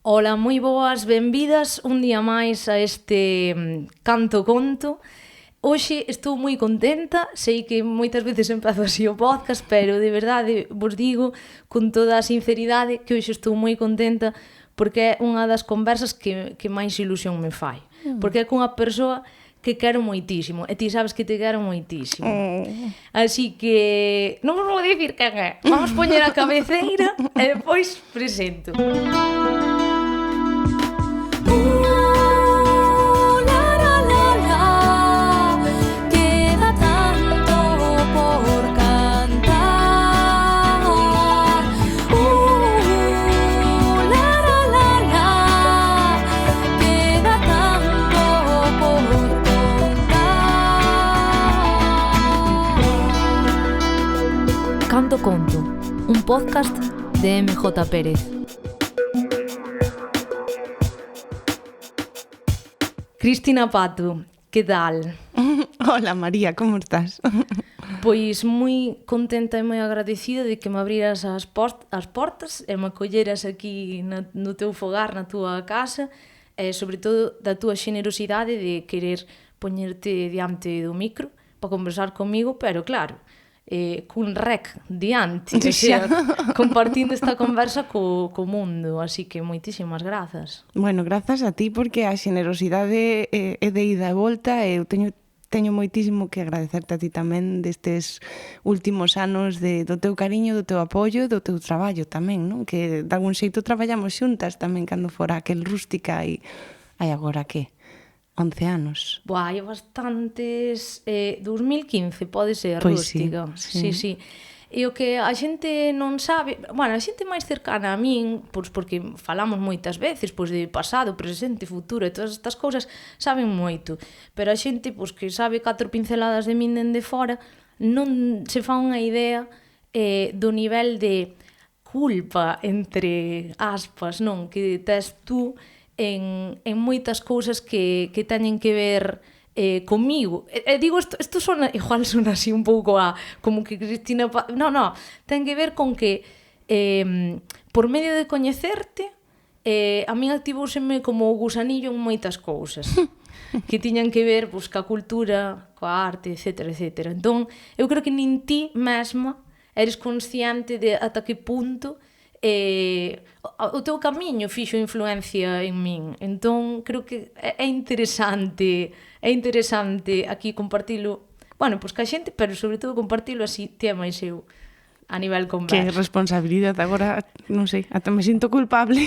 Ola, moi boas, benvidas un día máis a este Canto Conto. Hoxe estou moi contenta, sei que moitas veces empezo así o podcast, pero de verdade vos digo con toda a sinceridade que hoxe estou moi contenta porque é unha das conversas que máis ilusión me fai. Porque é cunha persoa que quero moitísimo, e ti sabes que te quero moitísimo. Así que non vos vou dicir quen é. Vamos poñer a cabeceira e depois presento. Canto Conto, un podcast de MJ Pérez. Cristina Pato, que tal? Hola María, como estás? Pois moi contenta e moi agradecida de que me abriras as portas e me acolleras aquí no teu fogar, na túa casa, e sobre todo da túa xenerosidade de querer poñerte diante do micro para conversar comigo, pero claro, cun rec diante, o sea, compartindo esta conversa co mundo, así que moitísimas grazas. Bueno, grazas a ti porque a xenerosidade é de ida e volta e eu teño moitísimo que agradecerte a ti tamén destes últimos anos do teu cariño, do teu apoio e do teu traballo tamén, non? Que de algún xeito traballamos xuntas tamén cando fora aquel rústica e hai agora que 11 anos. Buah, hai bastantes... 2015 pode ser Pois rústica. sí. Sí. E o que a xente non sabe... Bueno, a xente máis cercana a min, pois porque falamos moitas veces, pois de pasado, presente, futuro e todas estas cousas, saben moito. Pero a xente, pois que sabe 4 pinceladas de min dende fora, non se fa unha idea do nivel de culpa, entre aspas, non? Que tes tú en moitas cousas que teñen que ver comigo. E digo, isto sona, igual sona así un pouco como que Cristina... No, ten que ver con que por medio de coñecerte a min activouseme como o gusanillo en moitas cousas que tiñan que ver pois, ca cultura, coa arte, etcétera. Entón, eu creo que nin ti mesma eres consciente de ata que punto o teu camiño fixo influencia en min. Entón, creo que é interesante aquí compartilo, bueno, pois ca xente, pero sobre todo compartilo así, ti e máis eu, a nivel conversa. Que responsabilidade agora, non sei, ata me sinto culpable.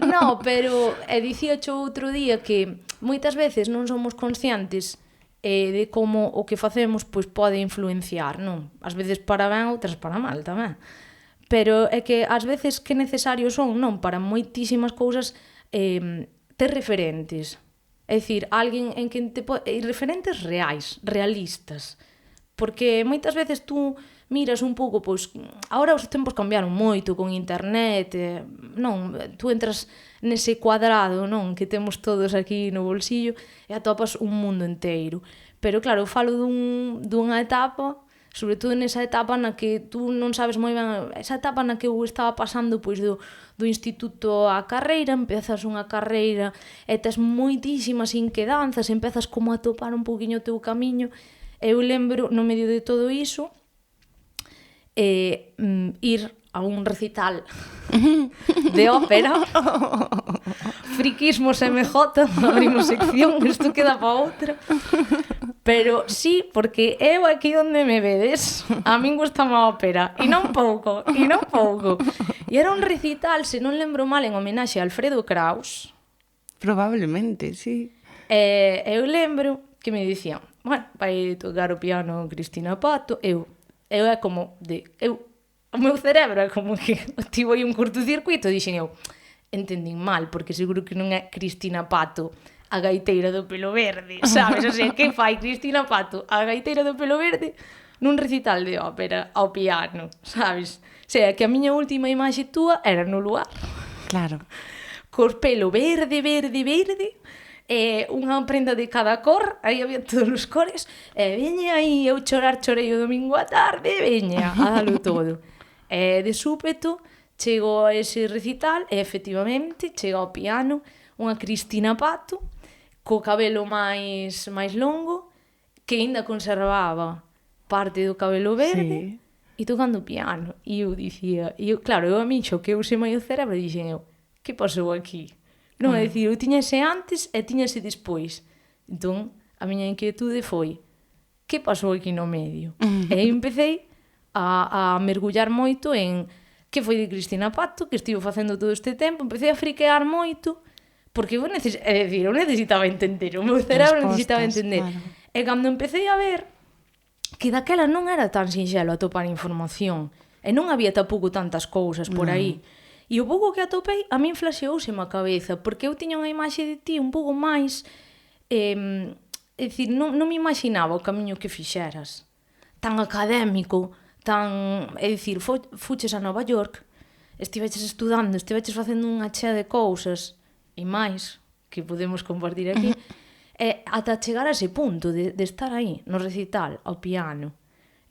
No, pero dicía cho outro día que moitas veces non somos conscientes de como o que facemos pois pode influenciar, non? Ás veces para ben, outras para mal tamén. Pero é que ás veces que necesarios son, non? Para moitísimas cousas ter referentes. É dicir, alguén en quen referentes reais, realistas. Porque moitas veces tú miras un pouco, pois, agora os tempos cambiaron moito con internet, non? Tú entras nese cuadrado, non? Que temos todos aquí no bolsillo e atopas un mundo inteiro. Pero claro, eu falo dunha etapa, sobre todo nesa etapa na que tú non sabes moi ben, esa etapa na que eu estaba pasando pois do instituto á carreira, empezas unha carreira e tes moitísimas inquedanzas, empezas como a topar un poquinho o teu camiño. Eu lembro, no medio de todo iso, ir a un recital de ópera, friquismos MJ, abrimos sección, isto queda pa outra. Pero sí, porque eu aquí onde me vedes, a min gustame a ópera, e non pouco. E era un recital, se non lembro mal, en homenaxe a Alfredo Kraus. Probablemente, sí. Eu lembro que me dicían, bueno, vai tocar o piano Cristina Pato, eu é como de... O meu cerebro é como que tivo aí un cortocircuito, dixen eu, entendín mal, porque seguro que non é Cristina Pato a gaiteira do pelo verde, sabes? O sea, que fai Cristina Pato a gaiteira do pelo verde nun recital de ópera ao piano, sabes? O sea, que a miña última imaxe túa era no luar. Claro. Cos pelo verde, unha prenda de cada cor, aí había todos os cores, e veña aí, eu chorei o domingo á tarde, veña, a dalo todo. E de súpeto chego a ese recital e efectivamente chega ao piano unha Cristina Pato co cabelo máis longo que aínda conservaba parte do cabelo verde Sí. e tocando o piano. E eu dicía, claro, eu a min choqueuse mai o cerebro e dixen eu, que pasou aquí? Non, é dicir, eu tiña ese antes e tiña ese despois. Entón, a miña inquietude foi, que pasou aquí no medio? E aí empecé a mergullar moito en que foi de Cristina Pato, que estivo facendo todo este tempo, empecé a friquear moito, porque eu necesitaba entender, o meu cerebro necesitaba entender. Claro. E cando empecé a ver que daquela non era tan sinxelo atopar información, e non había tampouco tantas cousas por aí, e o pouco que atopei, a min flaxeouse a cabeza, porque eu tiña unha imaxe de ti un pouco máis... é dicir, non me imaginaba o camiño que fixeras. Tan académico, tan... É dicir, fuches a Nova York, estiveches estudando, estiveches facendo unha chea de cousas, e máis, que podemos compartir aquí, e ata chegar a ese punto de estar aí, no recital, ao piano.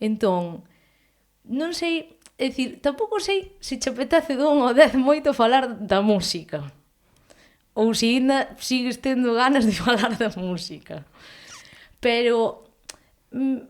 Entón, non sei, é dicir, tampouco sei se che apetece do 1 ao 10 moito falar da música. Ou se ainda sigues tendo ganas de falar da música. Pero,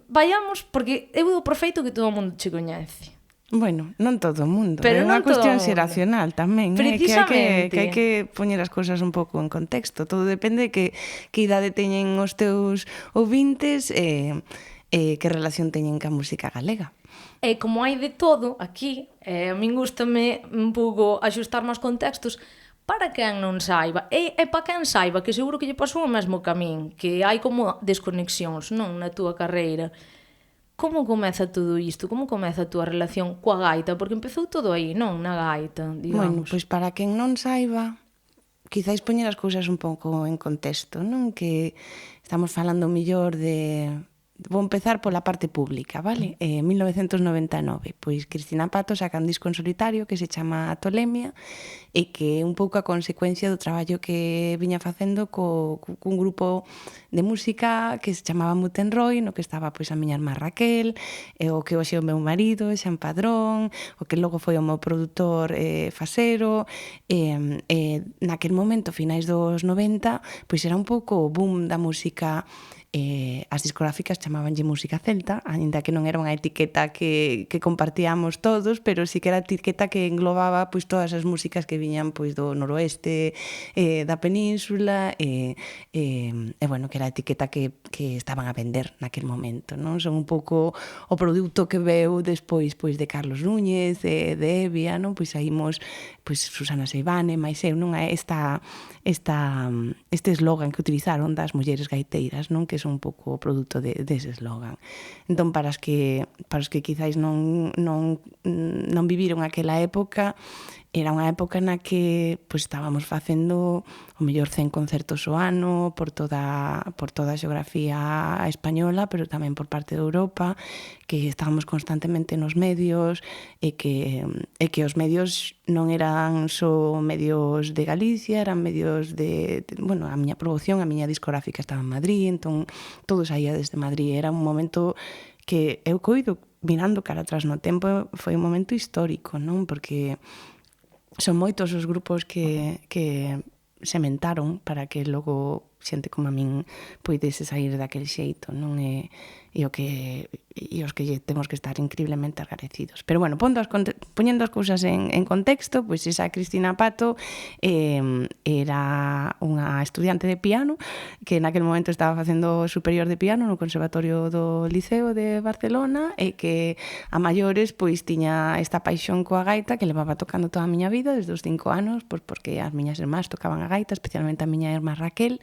vayamos, porque eu dou por feito que todo o mundo che coñece. Bueno, non todo o mundo, Pero é unha non todo o cuestión mundo. xeracional tamén, Precisamente. que hai que poñer as cousas un pouco en contexto. Todo depende de que idade teñen os teus ouvintes e que relación teñen ca música galega. E como hai de todo aquí, a min gústame un pouco axustar máis contextos para quen non saiba. E para quen saiba, que seguro que lle pasou o mesmo camín, que hai como desconexións, non, na túa carreira. Como comeza todo isto? Como comeza a túa relación coa gaita? Porque empezou todo aí, non? Na gaita, Bueno, digamos. pois para quen non saiba, quizáis poñer as cousas un pouco en contexto, non? Que estamos falando millor de... Vou empezar pola parte pública, vale? 1999, pois Cristina Pato saca un disco en solitario que se chama Tolemia e que é un pouco a consecuencia do traballo que viña facendo cun grupo de música que se chamaba Mutenroy, no que estaba pois a miña irmá Raquel, e o que hoxe é o meu marido, Xan Padrón, o que logo foi o meu produtor Fasero, naquel momento, finais dos 90, pois era un pouco o boom da música. As discográficas chamabanlle música celta, aínda que non era unha etiqueta que compartíamos todos, pero sí que era a etiqueta que englobaba pois todas as músicas que viñan pois do noroeste da península bueno, que era a etiqueta que estaban a vender naquel momento, non? Son un pouco o produto que veu despois pois de Carlos Núñez, de Evia, non? Pois saímos pois Susana Seivane, máis eu, non? Este eslogan que utilizaron das mulleres gaiteiras, non? Que son un pouco o produto dese eslogan. Entón, para os que quizáis non viviron aquela época, era unha época na que pois, estábamos facendo o mellor 100 concertos ao ano por toda a xeografía española, pero tamén por parte de Europa, que estábamos constantemente nos medios e que os medios non eran só medios de Galicia, eran medios bueno, a miña promoción, a miña discográfica estaba en Madrid, entón todo saía desde Madrid. Era un momento que eu coido, mirando cara atrás no tempo, foi un momento histórico, non? Porque son moitos os grupos que sementaron para que logo xente como a min poidese sair daquel xeito, non? E os que temos que estar increíblemente agradecidos. Pero bueno, poñendo as cousas en contexto, pois esa Cristina Pato era unha estudiante de piano que naquel momento estaba facendo superior de piano no Conservatorio do Liceo de Barcelona e que a maiores pois tiña esta paixón coa gaita que levaba tocando toda a miña vida desde os 5 anos, pois porque as miñas irmás tocaban a gaita, especialmente a miña irmá Raquel,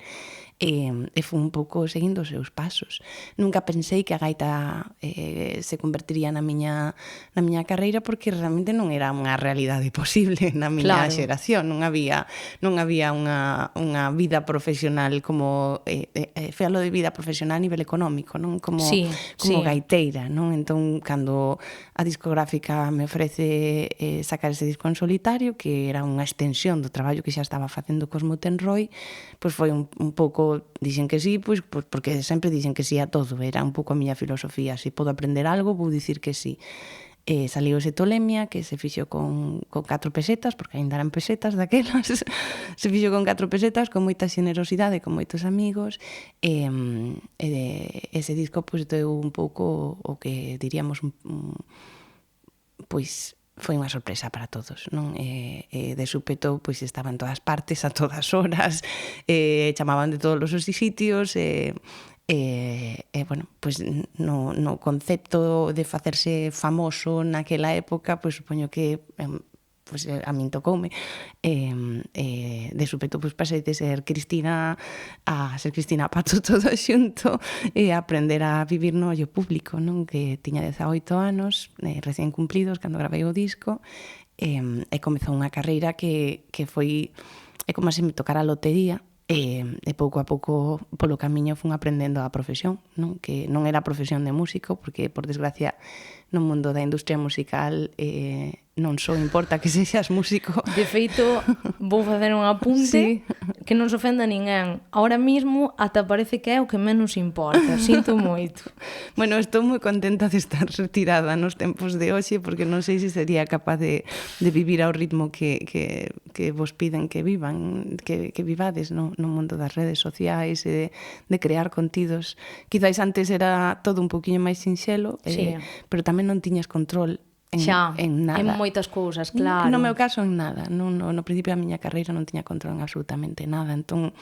e foi un pouco seguindo os seus pasos. Nunca pensei que a gaita se convertiría na miña carreira porque realmente non era unha realidade posible na miña xeración, non había unha vida profesional como falo de vida profesional a nivel económico, non como gaiteira, non? Entón, cando a discográfica me ofrece sacar ese disco en solitario, que era unha extensión do traballo que xa estaba facendo cos Mutenroy, pois foi un pouco dixen que sí, pois porque sempre dixen que sí a todo, era un pouco a miña filosofía, se podo aprender algo vou dicir que sí. Saliu ese Tolemia, que se fixo con 4 pesetas, porque ainda eran pesetas daquelas, se fixo con 4 pesetas, con moita xenerosidade, con moitos amigos, ese disco pois deu un pouco o que diríamos pois foi unha sorpresa para todos, non? De súpeto, pois estaba en todas partes, a todas horas, chamaban de todos os sitios, bueno, pois no concepto de facerse famoso naquela época, pois supoño que pois a min tocoume de súpeto pois pasei de ser Cristina a ser Cristina Pato todo xunto e aprender a vivir no ollo público, non? Que tiña 18 anos recén cumplidos cando gravei o disco e comezou unha carreira que foi como se me tocara a lotería. E pouco a pouco polo camiño fun aprendendo a profesión, non? Que non era a profesión de músico, porque por desgracia no mundo da industria musical non só importa que sexas músico. De feito, vou facer un apunte que non se ofenda ninguén. Ahora mismo ata parece que é o que menos importa. Sinto moito. Bueno, estou moi contenta de estar retirada nos tempos de hoxe, porque non sei se sería capaz de vivir ao ritmo que vos piden que vivan, que vivades no mundo das redes sociais e de crear contidos. Quizais antes era todo un poquinho máis sinxelo, pero tamén non tiñas control en nada. En moitas cousas, claro. No meu caso, en nada. No principio da miña carreira non tiña control en absolutamente nada. Entón,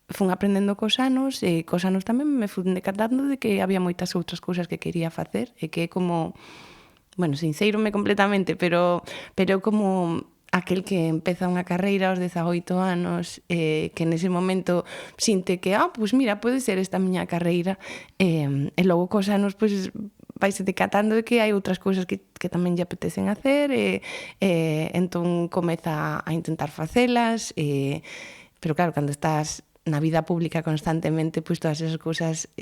fun aprendendo cos anos e cos anos tamén me fun decatando de que había moitas outras cousas que quería facer e que é como, bueno, sinceirome completamente, pero como aquel que empeza unha carreira aos 18 anos que nese momento sinte que, pois mira, pode ser esta miña carreira e logo cos anos, pois vaise decatando de que hai outras cousas que tamén lle apetecen hacer e entón comeza a intentar facelas pero claro, cando estás na vida pública constantemente, pois todas esas cousas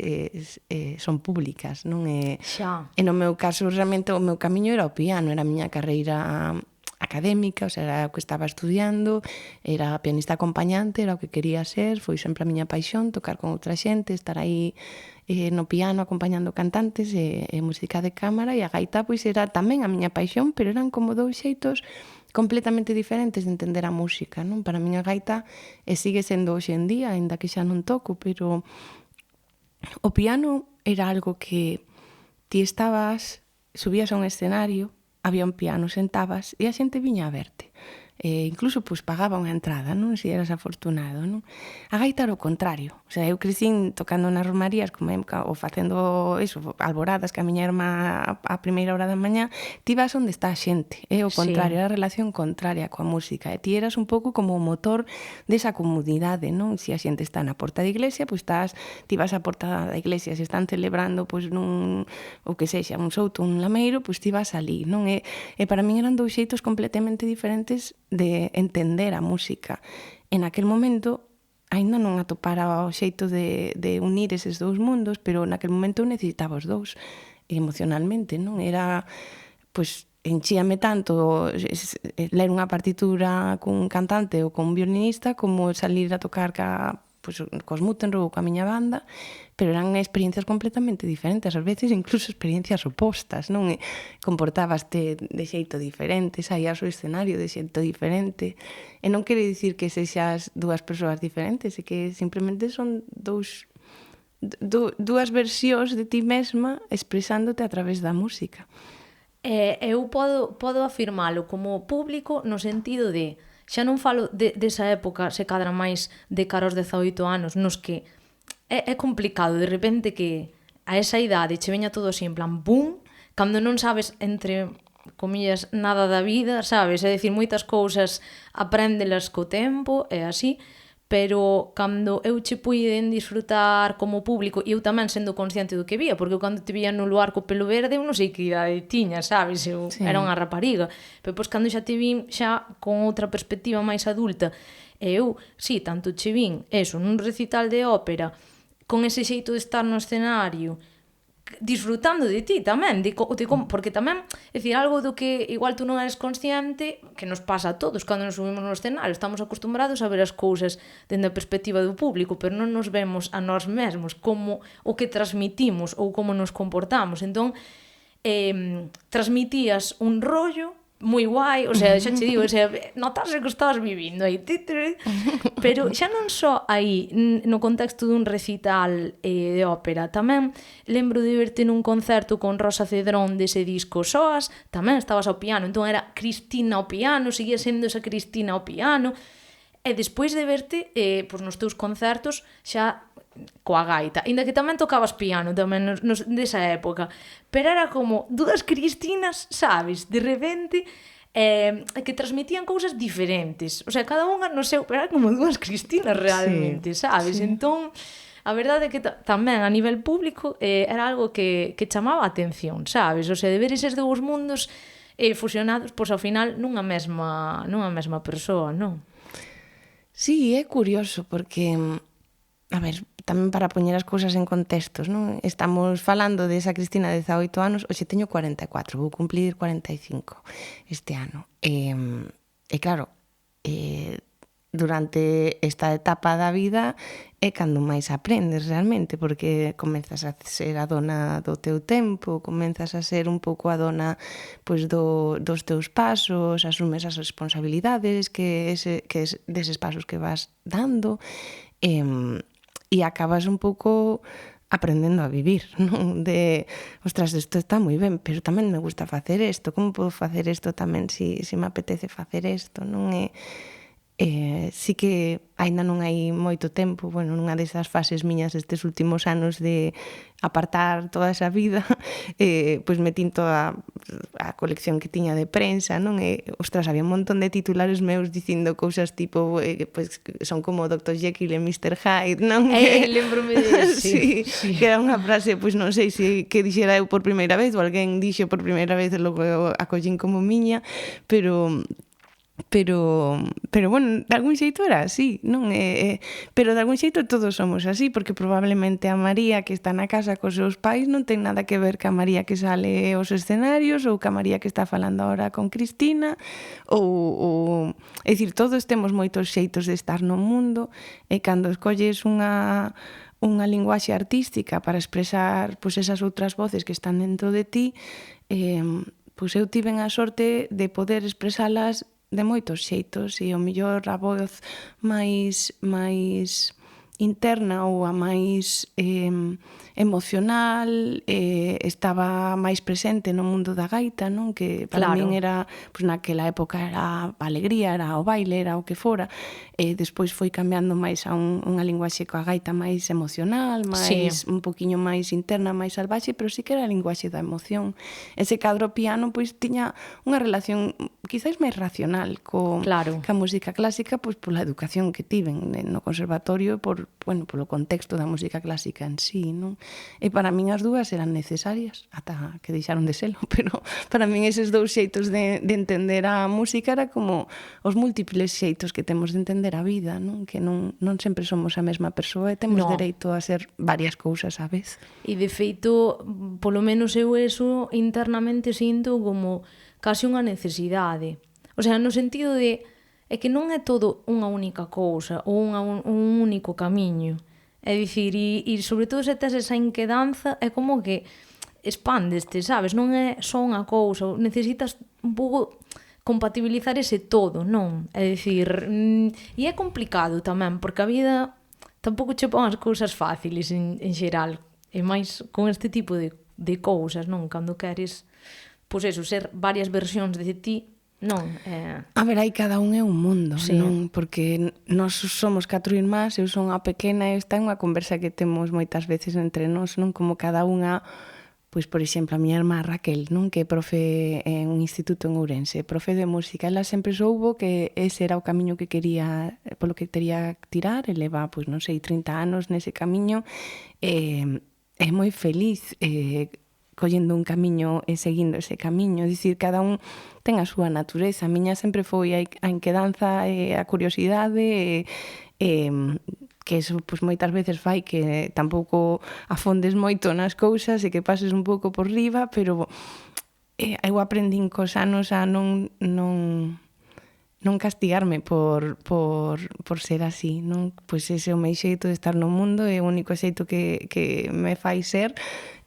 son públicas, non? E no meu caso, realmente, o meu camiño era o piano, era a miña carreira académica, o sea, era o que estaba estudiando, era pianista acompañante, era o que quería ser, foi sempre a miña paixón, tocar con outra xente, estar aí no piano acompañando cantantes e música de cámara, e a gaita pois era tamén a miña paixón, pero eran como dous xeitos completamente diferentes de entender a música, non? Para min a gaita sigue sendo hoxe en día, aínda que xa non toco, pero o piano era algo que ti subías a un escenario, había un piano, sentabas e a xente viña a verte. Incluso pois pagaba unha entrada, non? Se eras afortunado, non? A gaita era o contrario. O sea, eu crecín tocando nas romarías ou facendo alboradas que a miña irmá a primeira hora da mañá, ti vas onde está a xente, o contrario, era a relación contraria coa música, e ti eras un pouco como o motor desa comunidade, non? Se a xente está na porta da iglesia, pois ti vas á porta da iglesia, se están celebrando pois nun, o que sexa, un souto, un lameiro, pois ti vas ali, non? E para min eran dous xeitos completamente diferentes de entender a música. En aquel momento aínda non atopara o xeito de unir eses dous mundos, pero naquel momento eu necesitaba os dous emocionalmente, non? Era, pois, enchíame tanto ler unha partitura cun cantante ou con un violinista como salir a tocar cos Muttenrow ou coa miña banda, pero eran experiencias completamente diferentes, ás veces incluso experiencias opostas, non? E comportabaste de xeito diferente, saías ao escenario de xeito diferente, e non quere dicir que sexas dúas persoas diferentes, é que simplemente son dúas versións de ti mesma expresándote a través da música. Eu podo afirmalo como público no sentido de xa non falo desa época, se cadra máis de cara aos 18 anos, nos que é complicado de repente que a esa idade che veña todo así en plan boom, cando non sabes entre comillas nada da vida, sabes? É dicir, moitas cousas apréndelas co tempo e así, pero cando eu che puiden disfrutar como público e eu tamén sendo consciente do que vía, porque eu cando te vía no lugar co pelo verde eu non sei que idade tiña, sabes? Eu era unha rapariga, pero pois cando xa te vin xa con outra perspectiva máis adulta e eu, tanto che vin nun recital de ópera con ese xeito de estar no escenario disfrutando de ti tamén, porque tamén, é dicir, algo do que igual tú non eres consciente, que nos pasa a todos cando nos subimos no escenario, estamos acostumbrados a ver as cousas dende a perspectiva do público, pero non nos vemos a nós mesmos como o que transmitimos ou como nos comportamos, entón transmitías un rollo moi guai, o sea, xa che digo, o sea, notase que estabas vivindo aí, pero xa non só aí no contexto dun recital de ópera, tamén lembro de verte nun concerto con Rosa Cedrón dese disco Soas, tamén estabas ao piano, entón era Cristina ao piano, seguía sendo esa Cristina ao piano, e despois de verte pois nos teus concertos xa coa gaita, ainda que tamén tocabas piano tamén desa época, pero era como dúas Cristinas, sabes, de repente que transmitían cousas diferentes, o sea, cada unha no seu, pero era como dúas Cristinas realmente, sabes, entón a verdade é que tamén a nivel público era algo que chamaba a atención, sabes, o sea, de ver eses dous mundos fusionados, pois ao final nunha mesma persoa, non? Sí, é curioso porque, a ver, tamén para poñer as cousas en contextos, non? Estamos falando de esa Cristina de 18 anos, hoxe teño 44, vou cumplir 45 este ano. E claro, durante esta etapa da vida é cando máis aprendes realmente, porque comenzas a ser a dona do teu tempo, comenzas a ser un pouco a dona pois dos teus pasos, asumes as responsabilidades que deses pasos que vas dando, e acabas un pouco aprendendo a vivir, non? De, ostras, isto está moi ben, pero tamén me gusta facer isto, como podo facer isto tamén si me apetece facer isto, non é... sí que aínda non hai moito tempo, bueno, nunha desas fases miñas estes últimos anos de apartar toda esa vida, pois metín toda a colección que tiña de prensa, non? E, ostras, había un montón de titulares meus dicindo cousas tipo, pois, son como Dr. Jekyll e Mr. Hyde, non? Lembro-me de sí, que era unha frase, pois non sei se que dixera eu por primeira vez ou alguén dixo por primeira vez e logo eu acollín como miña, pero bueno, de algún xeito era así, non? Pero de algún xeito todos somos así, porque probablemente a María que está na casa cos seus pais non ten nada que ver ca María que sale aos escenarios ou ca María que está falando ahora con Cristina, ou é dicir, todos temos moitos xeitos de estar no mundo, e cando escolles unha linguaxe artística para expresar pois, esas outras voces que están dentro de ti, pois eu tiven a sorte de poder expresalas de moitos xeitos, e o mellor a voz máis interna ou a máis emocional estaba máis presente no mundo da gaita, non? Que para min era, pois naquela época era a alegría, era o baile, era o que fora, e despois foi cambiando máis a unha linguaxe coa gaita máis emocional, máis un poquiño máis interna, máis salvaxe, pero sí que era a linguaxe da emoción. Ese cadro piano pois tiña unha relación quizás máis racional ca música clásica, pois pola educación que tiven no conservatorio, polo contexto da música clásica en sí, non? E para min as dúas eran necesarias, ata que deixaron de selo, pero para min eses dous xeitos de entender a música era como os múltiples xeitos que temos de entender a vida, non? Que non sempre somos a mesma persoa e temos dereito a ser varias cousas á vez. E de feito, polo menos eu eso internamente sinto como casi unha necesidade. O sea, no sentido de é que non é todo unha única cousa ou un único camiño. É dicir, e sobre todo se tes esa inquedanza, é como que expandeste, sabes? Non é só unha cousa, necesitas un pouco compatibilizar ese todo, non? É dicir, e é complicado tamén, porque a vida tampouco che pon as cousas fáciles en xeral, e máis con este tipo de cousas, non? Cando queres, pois eso, ser varias versións de ti, non? A ver, aí cada un é un mundo, non? Porque nós somos 4 irmás, eu son a pequena, e esta é unha conversa que temos moitas veces entre nós, non? Como cada unha, pois, por exemplo, a miña irmá Raquel, non? Que é profe en un instituto en Ourense, profe de música, ela sempre soubo que ese era o camiño que quería, polo que quería tirar, e leva, pois, non sei, 30 anos nese camiño, é moi feliz, collendo un camiño e seguindo ese camiño, é dicir, cada un ten a súa natureza. A miña sempre foi a inquedanza e a curiosidade que eso pois, moitas veces fai que tampouco afondes moito nas cousas e que pases un pouco por riba, pero eu aprendín cos anos a non castigarme por ser así, non? Pois ese é o meu xeito de estar no mundo, é o único xeito que me fai ser,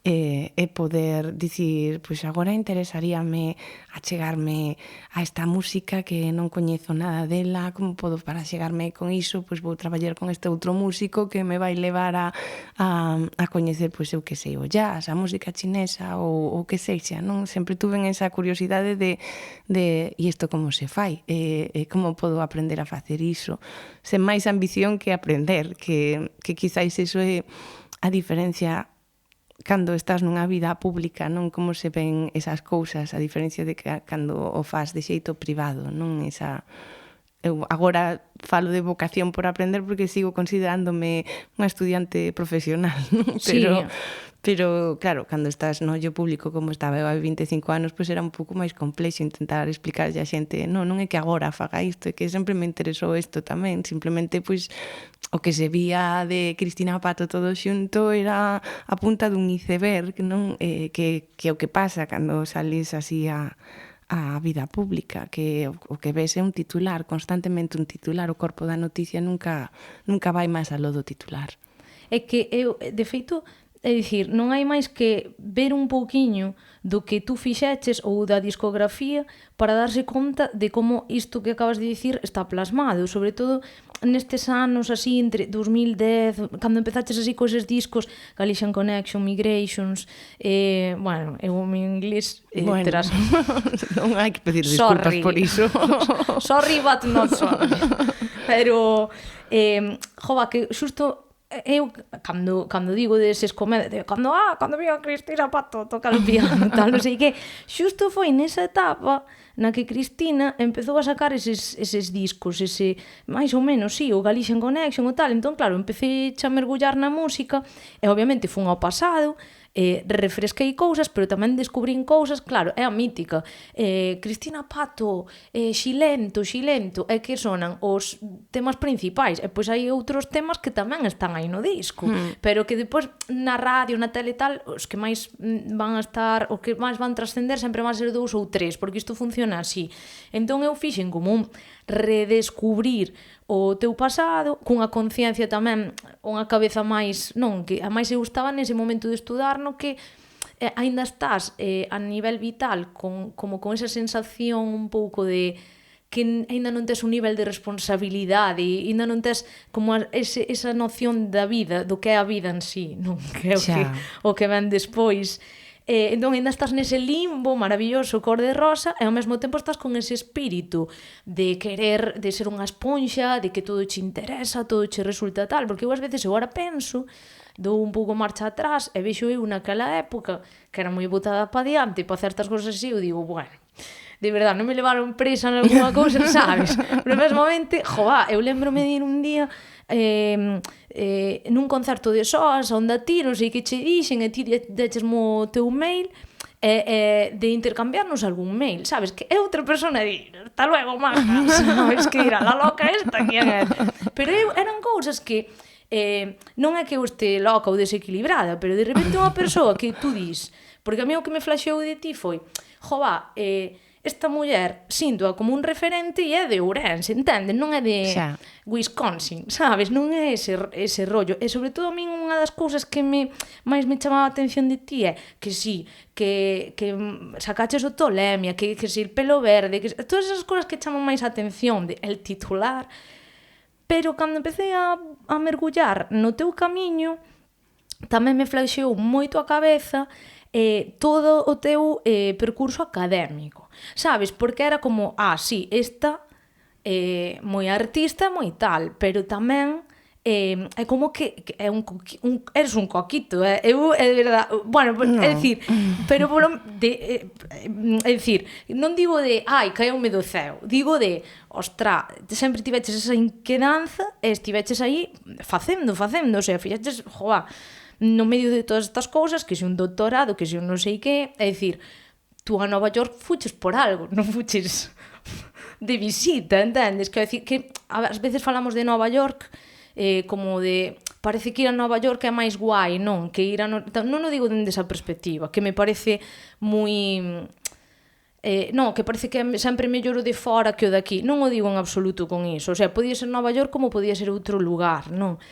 e poder dicir, pois agora interesaríame achegarme a esta música que non coñezo nada dela, como podo para chegarme con iso, pois vou traballar con este outro músico que me vai levar a coñecer, pois eu que sei, o jazz, a música chinesa ou que sexa, non? Sempre tuve esa curiosidade de e isto como se fai, e como podo aprender a facer iso, sen máis ambición que aprender, que quizáis iso é a diferencia cando estás nunha vida pública, non como se ven esas cousas, a diferencia de que cando o fas de xeito privado, non esa... Eu agora falo de vocación por aprender porque sigo considerándome unha estudiante profesional, non? Pero claro, cando estás no ollo público como estaba eu hai 25 anos, pois era un pouco máis complexo intentar explicarlle a xente, non é que agora faga isto, é que sempre me interesou isto tamén, simplemente pois o que se vía de Cristina Pato todo xunto era a punta dun iceberg, non? Que o que pasa cando sales así a vida pública, que o que ves é un titular, constantemente un titular, o corpo da noticia nunca vai máis aló do titular. É que eu, de feito, é dicir, non hai máis que ver un pouquiño do que tú fixeches ou da discografía para darse conta de como isto que acabas de dicir está plasmado, sobre todo nestes anos así entre 2010, cando empezaches así coeses discos, Galician Connection, Migrations, bueno, eu o meu inglés terás... non hai que pedir disculpas por iso. Sorry, but not sorry. Pero, jova, que xusto eu cando digo deses comedias, cando vi a Cristina Pato tocar o piano, tal, non sei que, xusto foi nesa etapa na que Cristina empezou a sacar eses discos, ese máis ou menos, sí, o Galician Connection o tal. Entón, claro, empecé a mergullar na música e obviamente fun ao pasado, refresquei cousas, pero tamén descubrín cousas, claro, é a mítica. Cristina Pato, Xilento, é que sonan os temas principais, e pois hai outros temas que tamén están aí no disco, pero que depois na radio, na tele e tal, os que máis van a estar, os que máis van trascender sempre van a ser 2 ou 3, porque isto funciona así. Entón eu fixen como un redescubrir o teu pasado, cunha conciencia tamén, unha cabeza máis, non, que a máis eu estaba nese momento de estudar, no que aínda estás a nivel vital como con esa sensación un pouco de que aínda non tes un nivel de responsabilidade, e aínda non tes como esa noción da vida, do que é a vida en sí, non? Que é o que ven despois. Entón, ainda estás nese limbo maravilloso cor de rosa e ao mesmo tempo estás con ese espírito de querer, de ser unha esponxa, de que todo che interesa, todo che resulta tal, porque eu ás veces agora penso, dou un pouco marcha atrás e vexo eu naquela época que era moi botada pa diante para certas cosas así, eu digo, bueno, de verdade, non me levaron presa en alguna cousa, sabes? Pero mesmamente, jová, eu lembrome de ir un día nun concerto de SOAS onde a ti, non sei que che dixen, e ti dechesmo o teu mail de intercambiarnos algún mail, sabes? Que é outra persona e hasta luego, maja, sabes? Que irá la loca esta, que é? Pero eran cousas que non é que eu este loca ou desequilibrada, pero de repente unha persoa que tú dis, porque a mí o que me flaxeou de ti foi, jová, esta muller sinto-a como un referente e é de Ourense, entendes? Non é de Wisconsin, sabes? Non é ese rollo. E sobre todo a min unha das cousas que máis me chamaba a atención de ti é que sí, que sacaches o Tolemia, que si el pelo verde, que todas esas cousas que chaman máis a atención, el titular. Pero cando empecé a mergullar no teu camiño, tamén me flaxeou moito a cabeza todo o teu percurso académico, sabes? Porque era como, sí, esta moi artista, moi tal, pero tamén é como que é eres un coquito, eu, é verdad, bueno, no. É dicir, pero é dicir, non digo de, caeume do ceo, digo de, ostra, sempre tiveches esa inquedanza e estiveches aí facendo, o sea, fixeches, joa, no medio de todas estas cousas, que se un doutorado, que se un non sei que, é dicir, tú a Nova York fuches por algo, non fuches de visita, entendes? Que, decir, que ás veces falamos de Nova York como de, parece que ir a Nova York é máis guai, non? Que ir a non o digo dende esa perspectiva, que me parece moi... non, que parece que é sempre mellor o de fora que o de aquí. Non o digo en absoluto con iso, o sea, podía ser Nova York como podía ser outro lugar, non?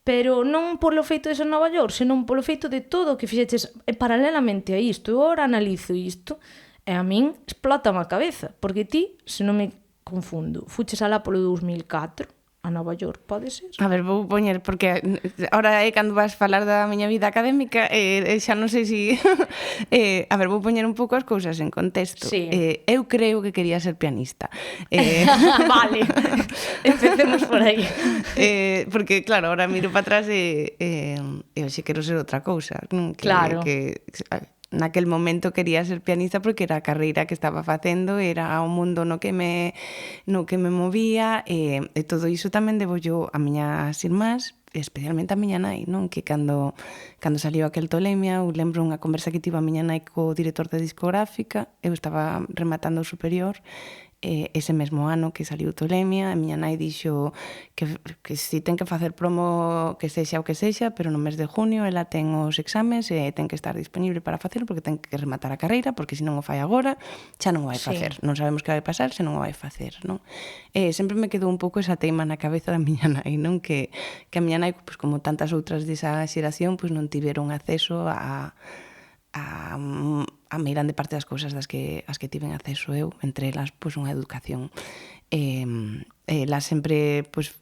pero non polo feito de ser Nova York, senón polo feito de todo o que fixeches paralelamente a isto. Eu agora analizo isto e a min explota a cabeza, porque ti, se non me confundo, fuches alá polo 2004 a Nova York, pode ser? A ver, vou poñer, porque ahora é cando vas falar da miña vida académica, xa non sei si... a ver, vou poñer un pouco as cousas en contexto. Sí. Eu creo que quería ser pianista. Vale, empecemos por aí. Porque, claro, ahora miro para atrás e eu xe quero ser outra cousa. Non? Claro. Que naquel momento quería ser pianista porque era a carreira que estaba facendo, era o mundo no que me movía, e todo iso tamén debo yo a miñas irmás, especialmente a miña nai, non? Que cando saliu aquel Tolemia, eu lembro unha conversa que tivo a miña nai co director de discográfica, eu estaba rematando o superior, ese mesmo ano que saliu Tolemia, a miña nai dixo que si ten que facer promo que sexa o que sexa, pero no mes de junio ela ten os exames e ten que estar disponible para facelo porque ten que rematar a carreira, porque se non o fai agora xa non o vai facer, non sabemos que vai pasar se non o vai facer, non? Sempre me quedou un pouco esa teima na cabeza da miña nai, non? Que a miña nai, pues, como tantas outras desa xeración, pues, non tiveron acceso a me grande parte das cousas as que tiven acceso eu, entre elas, pois, unha educación. Ela sempre, pois,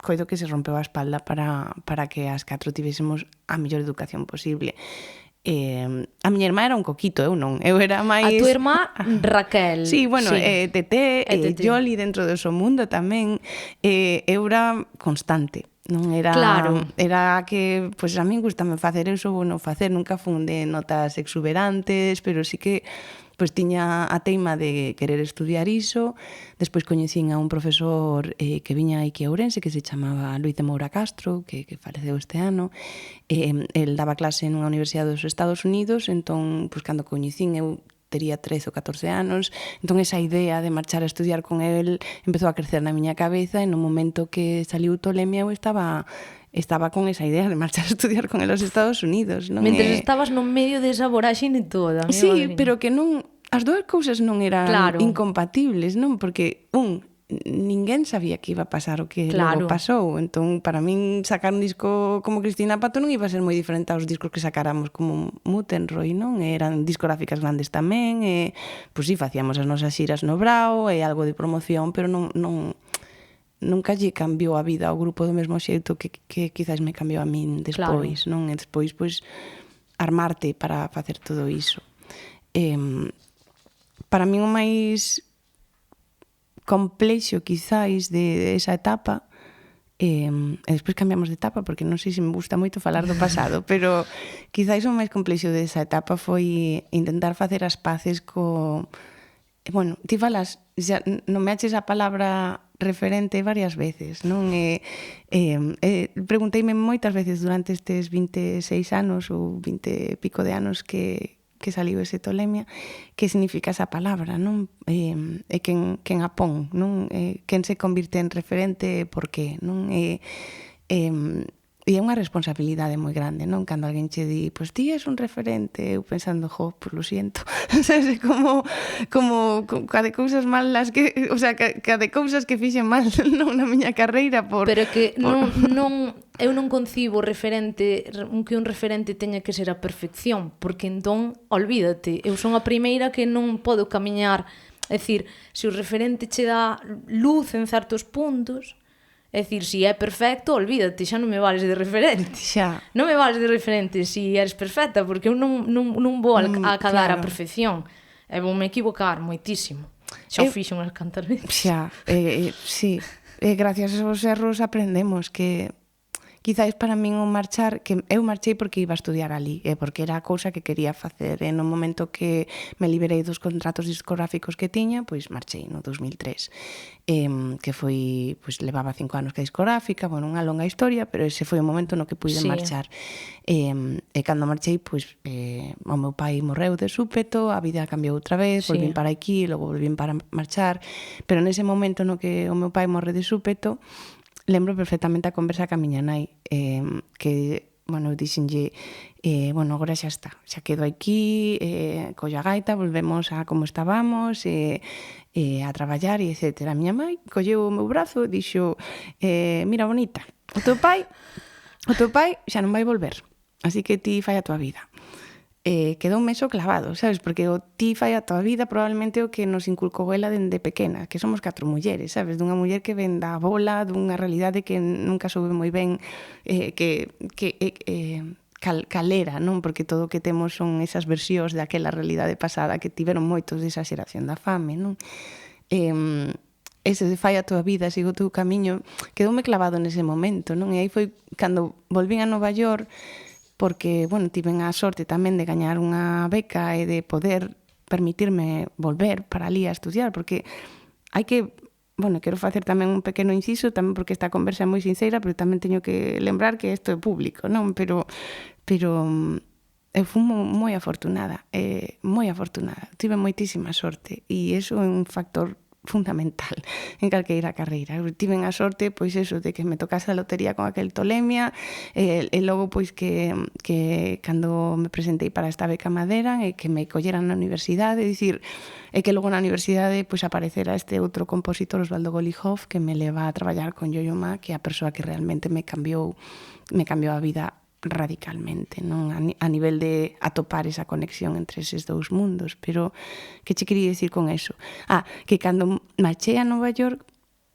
coido que se rompeu a espalda para que as 4 tivésemos a mellor educación posible. A miña irmá era un coquito, eu non. Eu era máis... A tua irmá, Raquel. Sí, bueno, sí. Tete, Yoli dentro do seu mundo tamén. Eu era constante. Non era, claro. Era que, pois a min gustame facer eso ou non facer, nunca fun de notas exuberantes, pero sí que pois tiña a teima de querer estudiar iso. Despois coñecín a un profesor que viña aquí a Ourense, que se chamaba Luis de Moura Castro, que faleceu este ano. El daba clase nunha universidade dos Estados Unidos, entón, pois cando coñecín eu tería 13 ou 14 anos, entón esa idea de marchar a estudiar con el empezou a crecer na miña cabeza e no momento que saliu Tolemia eu estaba con esa idea de marchar a estudiar con el aos Estados Unidos. Non? Mentres estabas no medio desa voraxine toda. Sí, pero que non, as dúas cousas non eran incompatibles, non? Porque ninguén sabía que iba a pasar o que logo pasou. Entón, para min, sacar un disco como Cristina Pato non iba a ser moi diferente aos discos que sacáramos como Mutenroy, non? Eran discográficas grandes tamén, e, pois sí, facíamos as nosas xiras no Brao, e algo de promoción, pero nunca lle cambiou a vida ao grupo do mesmo xeito que quizás me cambiou a min despois, non? E despois, pois, armarte para facer todo iso. Para min o máis complexo quizáis de esa etapa, e despois cambiamos de etapa porque non sei se me gusta moito falar do pasado, pero quizáis o máis complexo de esa etapa foi intentar facer as paces bueno, ti falas, xa nomeaches a palabra referente varias veces, non? Pregunteime moitas veces durante estes 26 anos ou 20 e pico de anos que saliu ese Tolemia, que significa esa palabra, non? E quen a pon, non? Quen se convirte en referente, por qué, non? E é unha responsabilidade moi grande, non? Cando alguén che di, pois ti és un referente, eu pensando, pois lo siento. como cada cousas malas que, o sea, cada cousas que fixen mal non na miña carreira Pero que eu non concibo referente, que un referente teña que ser a perfección, porque entón, olvídate, eu son a primeira que non podo camiñar, é dicir, se o referente che dá luz en certos puntos, é dicir, se é perfecto, olvídate, xa non me vales de referente. Xa. Non me vales de referente se eres perfecta, porque eu non vou acadar a perfección. E vou me equivocar moitísimo. Xa o fixo unhas cantas veces. Xa, sí. Gracias aos erros aprendemos que quizáis para min o marchar, que eu marchei porque iba a estudiar ali, porque era a cousa que quería facer, e no momento que me liberei dos contratos discográficos que tiña, pois marchei no 2003, que foi, pois levaba 5 anos que a discográfica, bueno, unha longa historia, pero ese foi o momento no que puide marchar. E cando marchei, pois o meu pai morreu de súpeto, a vida cambiou outra vez, volvín para aquí, logo volvín para marchar, pero nese momento no que o meu pai morre de súpeto, lembro perfectamente a conversa ca miña nai, que, bueno, eu dixenlle, bueno, agora xa está, xa quedo aquí, collo a gaita, volvemos a como estábamos, a traballar, e etc. A miña mai colleu o meu brazo e dixo, mira, bonita, O teu pai xa non vai volver, así que ti fai a tua vida. Quedoume iso clavado, sabes? Porque o ti fai a tua vida probablemente o que nos inculcou ela dende pequena, que somos 4 mulleres, sabes? Dunha muller que ven da bola, dunha realidade que nunca soube moi ben cal era, non? Porque todo o que temos son esas versións daquela realidade pasada que tiveron moitos desa xeración da fame, non? Ese de fai a tua vida, sigo o teu camiño, quedoume clavado nese momento, non? E aí foi cando volvín a Nova York, porque, bueno, tiven a sorte tamén de gañar unha beca e de poder permitirme volver para ali a estudiar, porque hai que, bueno, quero facer tamén un pequeno inciso, tamén porque esta conversa é moi sincera, pero tamén teño que lembrar que isto é público, non? Pero eu fui moi afortunada, tive moitísima sorte, e iso é un factor fundamental en calqueira carreira. Eu tiven a sorte, pois eso, de que me tocase a lotería con aquel Tolemia, e logo, pois, que cando me presentei para esta beca Madera, e que me colleran na universidade, dicir, e que logo na universidade, pois, aparecera este outro compositor, Osvaldo Golijov, que me leva a traballar con Yo-Yo Ma, que é a persoa que realmente me cambiou a vida radicalmente, non? A nivel de atopar esa conexión entre eses dous mundos. Pero que che quería dicir con eso? Que cando marchei a Nova York,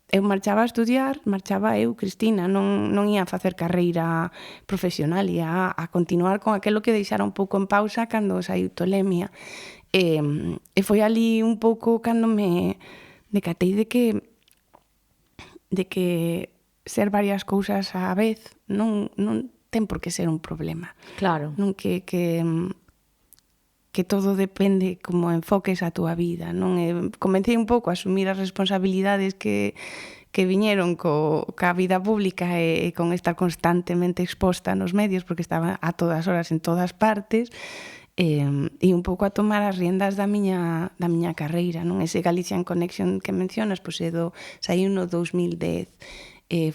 eu marchaba a estudiar, marchaba eu, Cristina, non ia a facer carreira profesional, ia a continuar con aquilo que deixara un pouco en pausa cando saiu Tolemia. E foi ali un pouco cando me decatei de que ser varias cousas á vez non ten por que ser un problema. Claro. Non que todo depende como enfoques a túa vida, non? Comecei un pouco a asumir as responsabilidades que viñeron ca vida pública e con estar constantemente exposta nos medios, porque estaba a todas horas en todas partes, e un pouco a tomar as riendas da miña carreira, non? Ese Galician Connection que mencionas, pois saiu no 2010,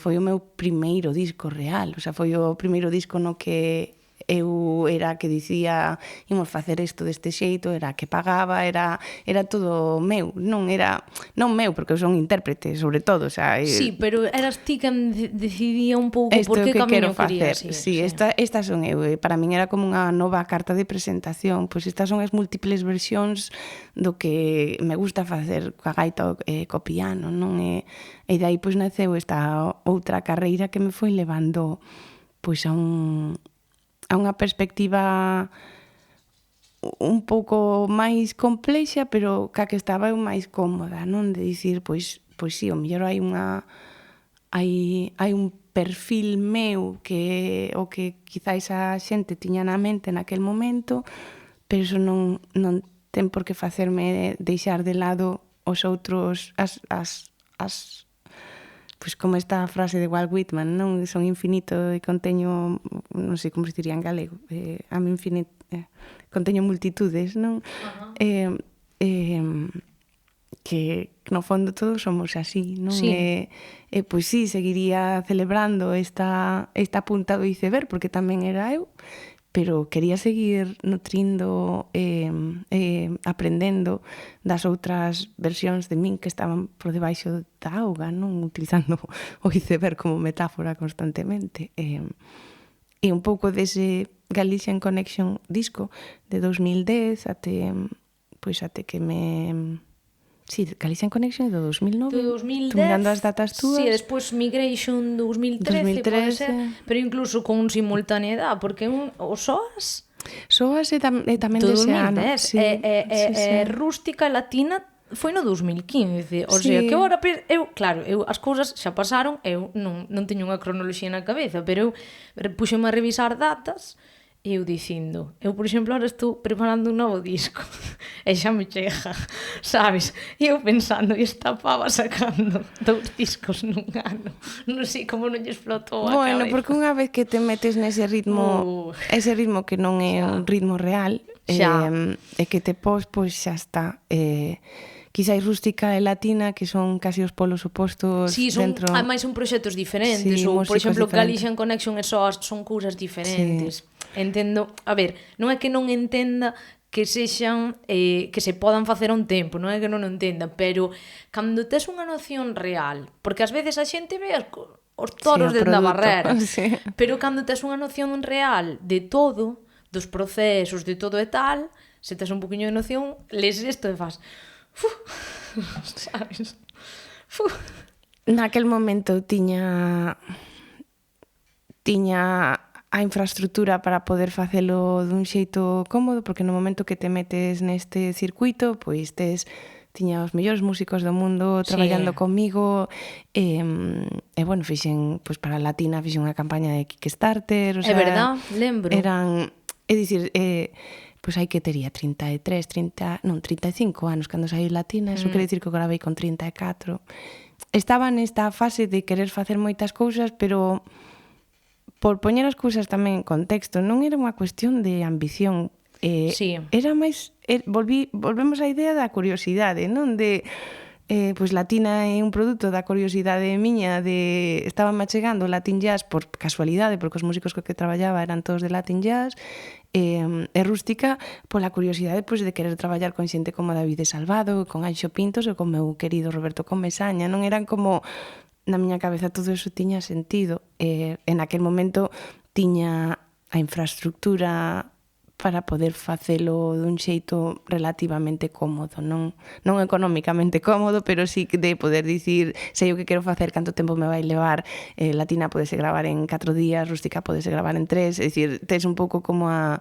foi o meu primeiro disco real, o sea, foi o primeiro disco no que eu era que dicía imos facer isto deste xeito, era que pagaba, era todo meu, non meu, porque eu son intérprete, sobre todo, o sea, sí, pero eras ti quen decidía un pouco por que camiño querías ir. Sí, estas son eu, para min era como unha nova carta de presentación, pois estas son as múltiples versións do que me gusta facer coa gaita e co piano, non? E de aí pois naceu esta outra carreira que me foi levando pois a unha perspectiva un pouco máis complexa, pero ca que estaba eu máis cómoda, non? De dicir, pois sí, o mellor hai un perfil meu que o que quizáis a xente tiña na mente naquel momento, pero iso non ten por que facerme deixar de lado os outros, pois como esta frase de Walt Whitman, non? Son infinito e conteño, non sei como se diría en galego, conteño multitudes, non? Que no fondo todos somos así, non? Sí. Pois sí, seguiría celebrando esta punta do iceberg, porque tamén era eu, pero quería seguir nutrindo aprendendo das outras versións de min que estaban por debaixo da auga, non? Utilizando o iceberg como metáfora constantemente. E un pouco dese Galician Connection disco de 2010 até que me... Sí, Galician Connection é do 2009. Do 2010. Tú mirando as datas túas. Sí, despois Migration 2013, pode ser, pero incluso con simultaneidade, porque o SOAS é tamén do dese ano. 2010, Sí, Rústica e Latina foi no 2015, o sea, que agora eu as cousas xa pasaron, eu non teño unha cronoloxía na cabeza, pero eu puxeme a revisar datas. E eu dicindo, por exemplo, ahora estou preparando un novo disco e xa me chega, sabes? E eu pensando, e esta pava sacando 2 discos nun ano, non sei como non lle explotou a cabeza. Bueno, porque unha vez que te metes nese ritmo, ese ritmo que non é un ritmo real, e que te pois xa está. Quizáis Rústica e Latina, que son casi os polos opostos dentro... Sí, ademais son proxectos diferentes, ou, por exemplo, Galician Connection e SOAS son cousas diferentes. Entendo, a ver, non é que non entenda que sexan, que se podan facer a un tempo, non é que non o entenda, pero cando tes unha noción real, porque ás veces a xente ve os toros Sí, o dentro da produto, barrera. sí. Pero cando tes unha noción real de todo, dos procesos, de todo e tal, se tes un poquinho de noción, lees isto e fas... sabes? Naquel momento tiña a infraestructura para poder facelo dun xeito cómodo, porque no momento que te metes neste circuito, pois tiña os mellores músicos do mundo traballando comigo bueno, fixen, pois para a Latina fixen unha campaña de Kickstarter, o É sea, verdad, lembro. é dicir, pois hai que tería 35 anos cando saí Latina, eso quere dicir que eu gravei con 34. Estaba nesta fase de querer facer moitas cousas, pero por poñer as cousas tamén en contexto, non era unha cuestión de ambición, Sí. era máis, volvemos á idea da curiosidade, non de pois Latina é un produto da curiosidade miña de estaba achegando o Latin Jazz por casualidade, porque os músicos co que traballaba eran todos de Latin Jazz, e Rústica pola curiosidade pois de querer traballar con xente como David Salvado, con Anxo Pintos e con meu querido Roberto Comesaña, non eran como na miña cabeza todo eso tiña sentido, en aquel momento tiña a infraestructura para poder facelo dun xeito relativamente cómodo, non económicamente cómodo, pero sí de poder dicir sei o que quero facer, canto tempo me vai levar, Latina podese gravar en 4 días, Rústica podese gravar en 3, é dicir, tes un pouco como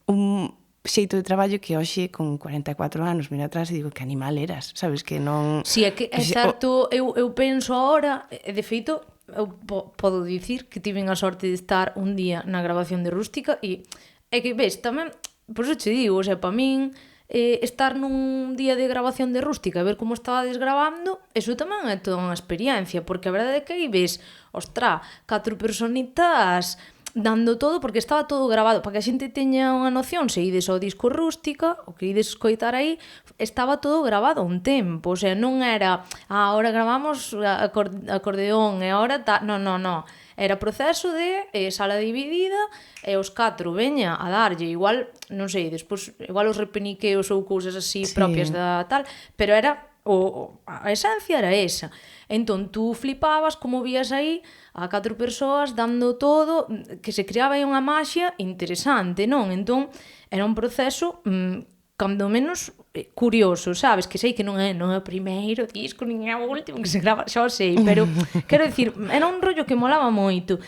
un xeito de traballo que hoxe con 44 anos miro atrás e digo que animal eras, sabes, que non... Si, é que é certo, eu penso agora, e de feito, eu podo dicir que tiven a sorte de estar un día na grabación de Rústica e é que, ves, tamén, por iso che digo, o sea, para min, estar nun día de grabación de Rústica e ver como estaba desgravando, eso tamén é toda unha experiencia, porque a verdade é que aí ves, ostra, 4 personitas dando todo, porque estaba todo grabado, para que a xente teña unha noción, se ides ao disco Rústica, o que ides escoitar aí, estaba todo grabado a un tempo, o sea, non era, ahora gravamos acordeón, e ahora non, era proceso de sala dividida, e os 4 veña a darlle, igual, non sei, despois, igual os repeniqueos ou cousas así propias da tal, pero era a esencia era esa. Entón, tú flipabas como vías aí a 4 persoas dando todo, que se creaba aí unha maxia interesante, non? Entón, era un proceso cando menos curioso, sabes? Que sei que non é o primeiro disco, nin é o último que se grava, xa o sei, pero quero dicir, era un rollo que molaba moito.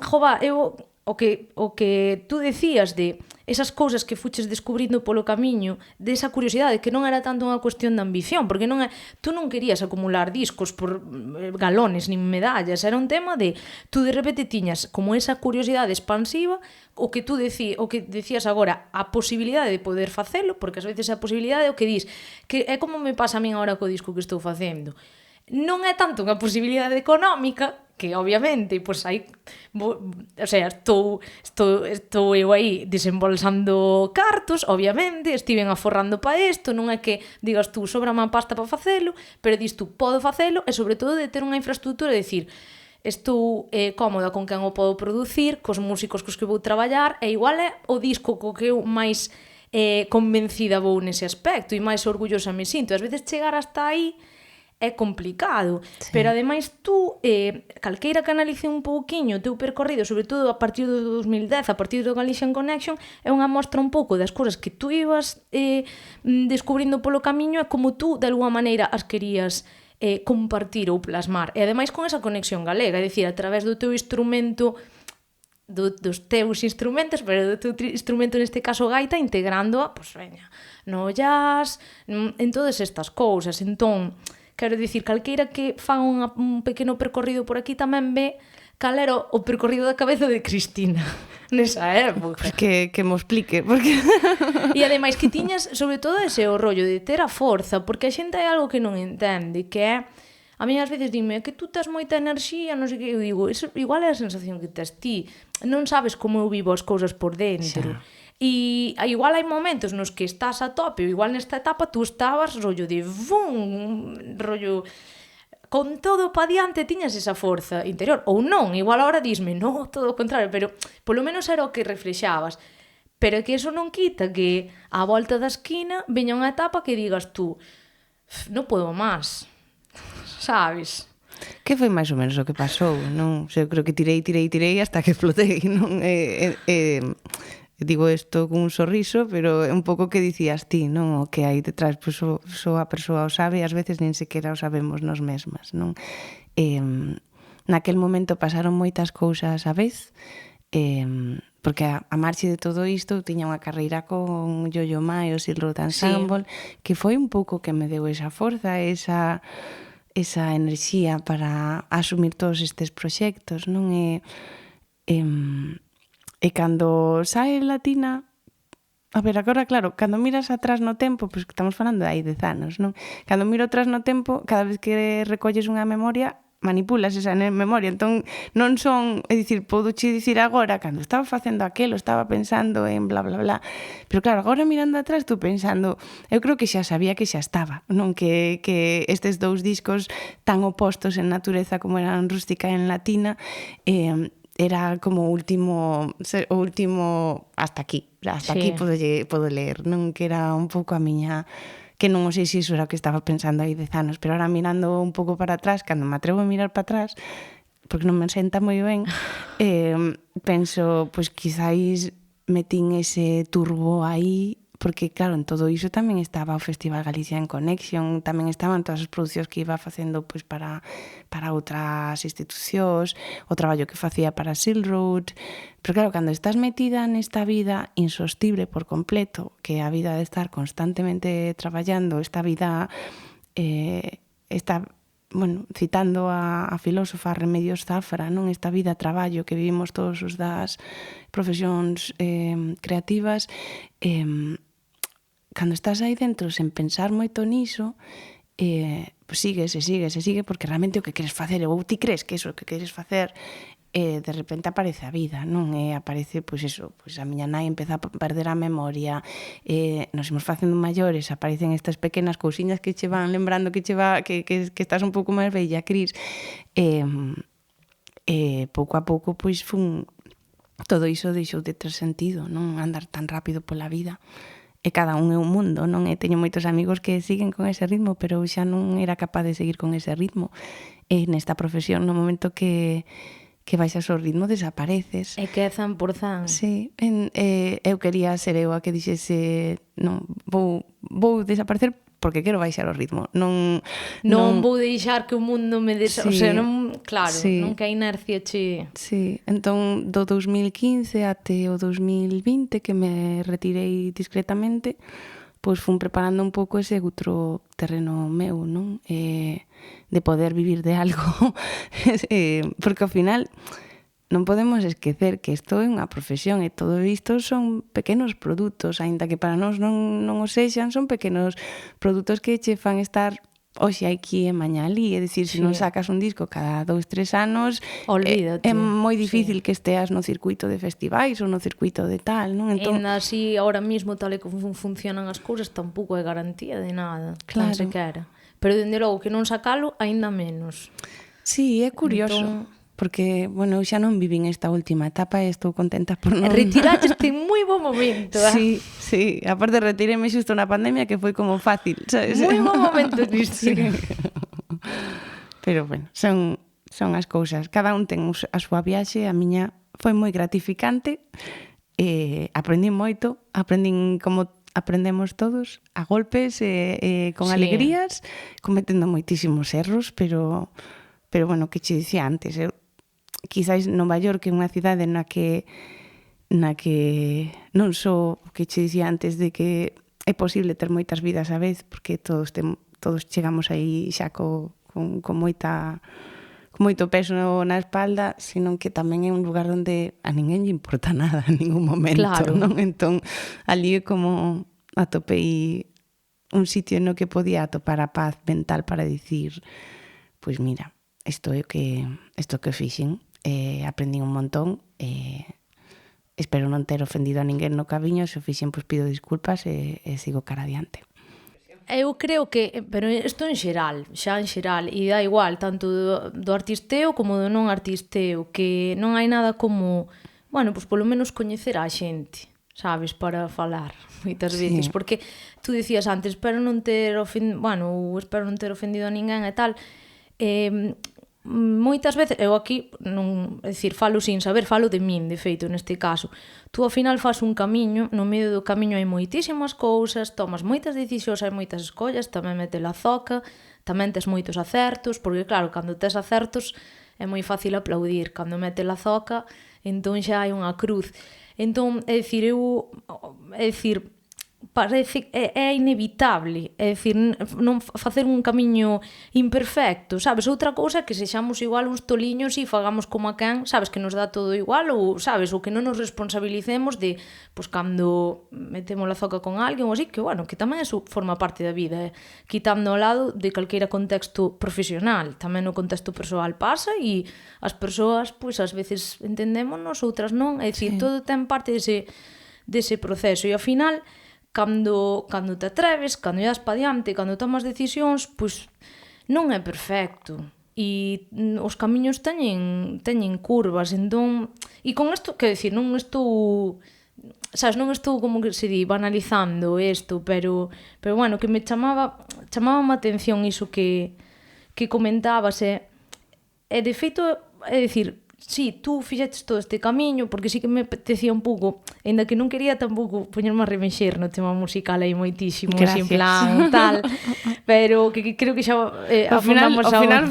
Jova, eu o que tú decías de esas cousas que fuches descubrindo polo camiño, de esa curiosidade, que non era tanto unha cuestión de ambición, porque non é, tú non querías acumular discos por galones nin medallas, era un tema de tú de repente tiñas como esa curiosidade expansiva, o que decías agora, a posibilidade de poder facelo, porque ás veces a posibilidade é o que dis, que é como me pasa a min agora co disco que estou facendo. Non é tanto unha posibilidade económica, que obviamente, pois aí, o sea, estou eu aí desembolsando cartos, obviamente, estiven aforrando para isto, non é que digas tú, sobrame a pasta para facelo, pero dis tú, podo facelo, e sobre todo de ter unha infraestructura, de dicir, estou cómoda con quen o podo producir, cos músicos cos que vou traballar, e igual é o disco co que eu máis convencida vou nese aspecto, e máis orgullosa me sinto. Ás veces chegar hasta aí é complicado, pero ademais tú, calqueira que analice un pouquiño o teu percorrido, sobre todo a partir do 2010, a partir do Galician Connection, é unha mostra un pouco das cousas que tú ibas descubrindo polo camiño e como tú, de alguma maneira, as querías compartir ou plasmar. E ademais con esa conexión galega, é dicir, a través do teu instrumento, dos teus instrumentos, pero do teu instrumento, neste caso gaita, integrando, pois veña, no jazz, en todas estas cousas. Entón, quero dicir, calqueira que faga un pequeno percorrido por aquí tamén ve cal era o percorrido da cabeza de Cristina nesa época. Pues que mo explique, porque... E ademais que tiñas, sobre todo, ese o rollo de ter a forza, porque a xente hai algo que non entende, que é... A mí ás veces dime que tú tes moita enerxía, non sei que, eu digo, eso, igual é a sensación que tes ti, non sabes como eu vivo as cousas por dentro. E igual hai momentos nos que estás a tope, ou igual nesta etapa tú estabas rollo de vum, rollo con todo pa diante, tiñas esa forza interior, ou non, igual ahora disme, no, todo o contrario, pero polo menos era o que reflexabas. Pero que eso non quita que á volta da esquina veña unha etapa que digas tú, non podo máis, sabes? Que foi máis ou menos o que pasou, non? Eu creo que tirei hasta que explotei, non? Digo isto con un sorriso, pero é un pouco que dicías ti, non? O que hai detrás, pois só a persoa o sabe e ás veces nin sequera o sabemos nos mesmas, non? Naquel momento pasaron moitas cousas á vez, porque a marxe de todo isto tiña unha carreira con Yo-Yo Ma e o Silk Road Ensemble, que foi un pouco que me deu esa forza, esa enerxía para asumir todos estes proxectos, non? E cando sae Latina, a ver, agora, claro, cando miras atrás no tempo, pois que estamos falando de aí 10 anos, non? Cando miro atrás no tempo, cada vez que recolles unha memoria, manipulas esa memoria, entón non son, é dicir, podo che dicir agora, cando estaba facendo aquelo, estaba pensando en bla bla bla, pero claro, agora mirando atrás, tú pensando, eu creo que xa sabía que xa estaba, non? Que estes dous discos tan opostos en natureza como eran Rústica e en Latina, era como o último hasta aquí podo ler, non? Que era un pouco a miña, que non sei se iso era o que estaba pensando aí 10 anos, pero ahora mirando un pouco para atrás, cando me atrevo a mirar para atrás, porque non me senta moi ben, penso, pois quizáis metín ese turbo aí, porque claro, en todo iso tamén estaba o Festival Galicia en Connection, tamén estaban todas as producións que iba facendo pois para outras institucións, o traballo que facía para Silk Road, pero claro, cando estás metida nesta vida insostible por completo, que é a vida de estar constantemente traballando, esta vida, citando a filósofa Remedios Zafra, non? Esta vida traballo que vivimos todos os das profesións creativas, cando estás aí dentro sen pensar moito niso, pois sigue, porque realmente o que queres facer, ou ti crees que iso que queres facer, de repente aparece a vida, non? E aparece, pois eso, pois a miña nai empeza a perder a memoria, nos imos facendo maiores, aparecen estas pequenas cousiñas que che van lembrando que estás un pouco máis bella, Cris, pouco a pouco, pois todo iso deixou de ter sentido, non? Andar tan rápido pola vida. E cada un é un mundo, non? E teño moitos amigos que siguen con ese ritmo, pero eu xa non era capaz de seguir con ese ritmo. E nesta profesión, no momento que baixas o ritmo, desapareces. É que é 100%. Sí, eu quería ser eu a que dixese, non, vou desaparecer porque quero baixar o ritmo. Non vou deixar que o mundo me sí, o sea, non, claro, sí, non que a inercia che... Sí, entón do 2015 até o 2020 que me retirei discretamente, pois fun preparando un pouco ese outro terreno meu, non? De poder vivir de algo, porque ao final non podemos esquecer que isto é unha profesión e todo isto son pequenos produtos, aínda que para nós non o sexan, son pequenos produtos que che fan estar hoxe aquí e mañá ali, é dicir, se non sacas un disco cada 2-3 anos, olvídate. É moi difícil que esteas no circuito de festivais ou no circuito de tal, non? Entón, así, ahora mismo, tal e como funcionan as cousas, tampouco é garantía de nada, claro, non sequera. Pero, dende logo, que non sacalo, aínda menos. Sí, é curioso. Porque, bueno, eu xa non vivín esta última etapa e estou contenta por non... Retiraste en moi bon momento, Sí, aparte retireme xusto na pandemia que foi como fácil, sabes? Moi bon momento, Cristina. Pero, bueno, son as cousas. Cada un ten a súa viaxe, a miña foi moi gratificante, aprendín moito, aprendín como aprendemos todos, a golpes, con alegrías, cometendo moitísimos erros, pero bueno, que che dicía antes, quizáis Nova York é unha cidade na que non só o que che dicía antes de que é posible ter moitas vidas á vez, porque todos chegamos aí xa con moito peso na espalda, senón que tamén é un lugar onde a ninguén lle importa nada en ningún momento, claro. Non? Entón, ali é como atopei un sitio no que podía atopar a paz mental para dicir, pois mira, isto é o que fixen, aprendín un montón, espero non ter ofendido a ninguén no camiño, se o fixen, pois pido disculpas e sigo cara adiante. Eu creo que, pero isto en xeral, e dá igual, tanto do artisteo como do non artisteo, que non hai nada como, bueno, pois polo menos coñecer a xente, sabes, para falar moitas veces, porque tú dicías antes, espero non ter ofendido a ninguén e tal, moitas veces, eu aquí non, é dicir, falo sin saber, falo de min, de feito, neste caso. Tú ao final fas un camiño, no medio do camiño hai moitísimas cousas, tomas moitas decisións, hai moitas escollas, tamén mete la zoca, tamén tes moitos acertos, porque claro, cando tes acertos é moi fácil aplaudir, cando mete la zoca, entón xa hai unha cruz. Entón, é dicir, parece é inevitable, é dicir, non facer un camiño imperfecto, sabes? Outra cousa é que sexamos igual uns toliños e fagamos como a quen, sabes, que nos dá todo igual, ou, sabes, ou que non nos responsabilicemos de, pois, cando metemos la zoca con alguén ou así, que, bueno, que tamén eso forma parte da vida, quitando ao lado de calqueira contexto profesional, tamén no contexto persoal pasa e as persoas, pois, ás veces entendémonos, outras non, é dicir, todo ten parte dese proceso e ao final cando te atreves, cando ias pa diante, cando tomas decisións, pois non é perfecto. E os camiños teñen curvas, entón... E con isto, quero dicir, non estou... Sabes, non estou como que se di banalizando isto, pero bueno, que me chamaba a atención iso que comentabas, e de feito, é dicir, sí, tú fixetes todo este camiño, porque sí que me apetecía un pouco, ainda que non quería tampouco poñerme a remexer no tema musical aí moitísimo, así en plan tal, pero que creo que xa ao final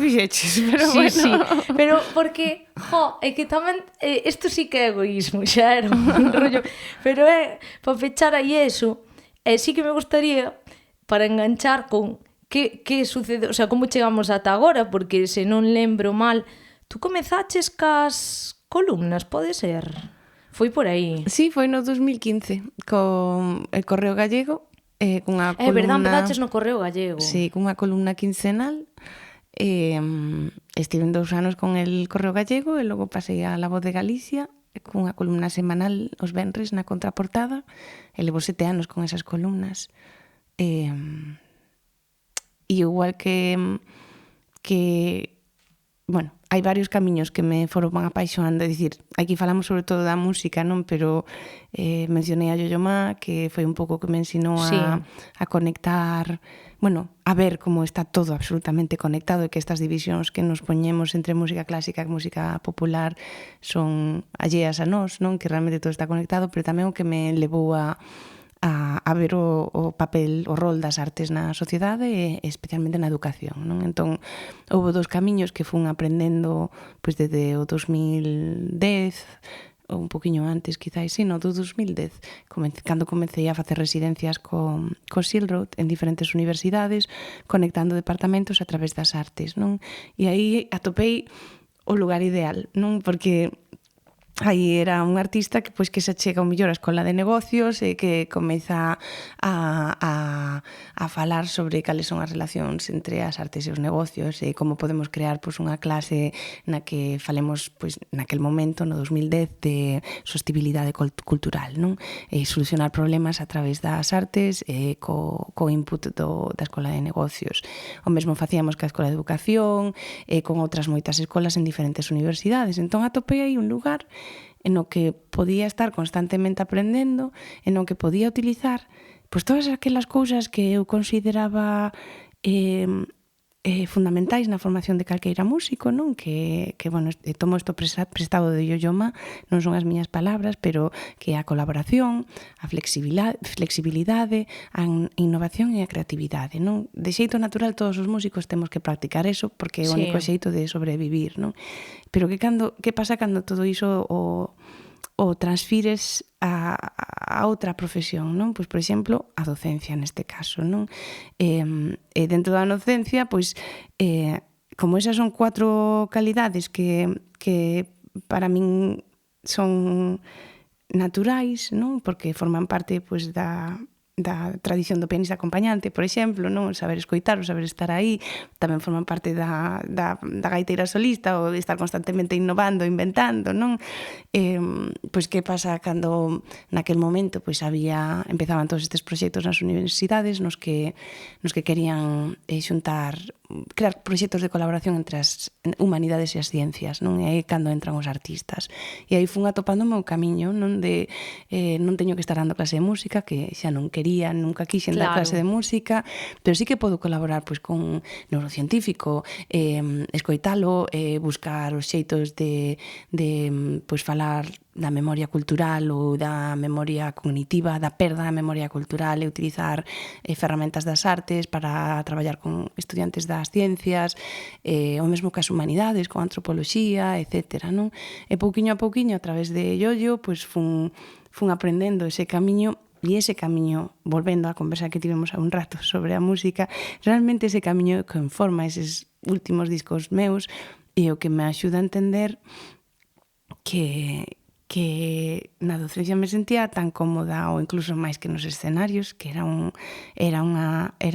fixeches, pero sí, bueno. Sí, pero porque, é que tamén, isto sí que é egoísmo, xa era un rollo, pero é, para pechar aí eso, sí que me gustaría, para enganchar con que sucede, o sea, como chegamos ata agora, porque se non lembro mal, tú comezaches cas columnas, pode ser? Foi por aí. Sí, foi no 2015, con el Correo Gallego, cunha columna... É verdade, empezaches no Correo Gallego. Sí, cunha columna quincenal. Estive 2 anos con el Correo Gallego e logo pasei a La Voz de Galicia cunha columna semanal os venres na contraportada e levo 7 anos con esas columnas. E igual que bueno, hai varios camiños que me foron apaixonando, é dicir, aquí falamos sobre todo da música, non? Pero mencionei a Yo-Yo Ma, que foi un pouco que me ensinou a conectar, bueno, a ver como está todo absolutamente conectado e que estas divisións que nos poñemos entre música clásica e música popular son alleas a nós, non? Que realmente todo está conectado, pero tamén o que me levou a ver o papel, o rol das artes na sociedade e especialmente na educación, non? Entón, houve 2 camiños que fun aprendendo pois desde o 2010 ou un poquinho antes, quizáis, no, do 2010, cando comecei a facer residencias co Silk Road en diferentes universidades, conectando departamentos a través das artes, non? E aí atopei o lugar ideal, non? Porque aí era un artista que pois que se chega ao mellor á escola de negocios e que comeza a falar sobre cales son as relacións entre as artes e os negocios e como podemos crear pois unha clase na que falemos pois naquel momento no 2010 de sostibilidade cultural, non? E solucionar problemas a través das artes e co input da escola de negocios. O mesmo facíamos ca escola de educación e con outras moitas escolas en diferentes universidades. Entón atopei aí un lugar en o que podía estar constantemente aprendendo, en o que podía utilizar pois todas aquelas cousas que eu consideraba fundamentais na formación de calqueira músico, non? Que bueno, tomo isto prestado de Yo-Yo Ma, non son as miñas palabras, pero que a colaboración, a flexibilidade, a innovación e a creatividade, non? De xeito natural todos os músicos temos que practicar eso porque é o único xeito de sobrevivir, non? Pero que pasa cando todo iso o transfires a outra profesión, non? Pois, por exemplo, a docencia neste caso, non? E dentro da docencia, pois, como esas son 4 calidades que para min son naturais, non? Porque forman parte, pois, da tradición do pianista acompañante, por exemplo, non? O saber escoitar, o saber estar aí, tamén forman parte da gaiteira solista, ou de estar constantemente innovando, inventando, non? Pois que pasa cando naquel momento pois empezaban todos estes proxectos nas universidades nos que querían crear proxectos de colaboración entre as humanidades e as ciencias, non? E aí cando entran os artistas. E aí fun atopando o meu camiño, non? Non teño que estar dando clase de música, que xa non quería, quería, nunca quixen dar clase de música, pero sí que podo colaborar pois con neurocientífico, escoitalo, buscar os xeitos de pois falar da memoria cultural ou da memoria cognitiva, da perda da memoria cultural, e utilizar ferramentas das artes para traballar con estudiantes das ciencias, o mesmo que as humanidades, con antropoloxía, etc. Non? E pouquiño a pouquiño, a través de Yoyo, pois fun aprendendo ese camiño. E ese camiño, volvendo á conversa que tivemos a un rato sobre a música, realmente ese camiño que informa eses últimos discos meus e o que me axuda a entender que na docencia me sentía tan cómoda, ou incluso máis que nos escenarios, que era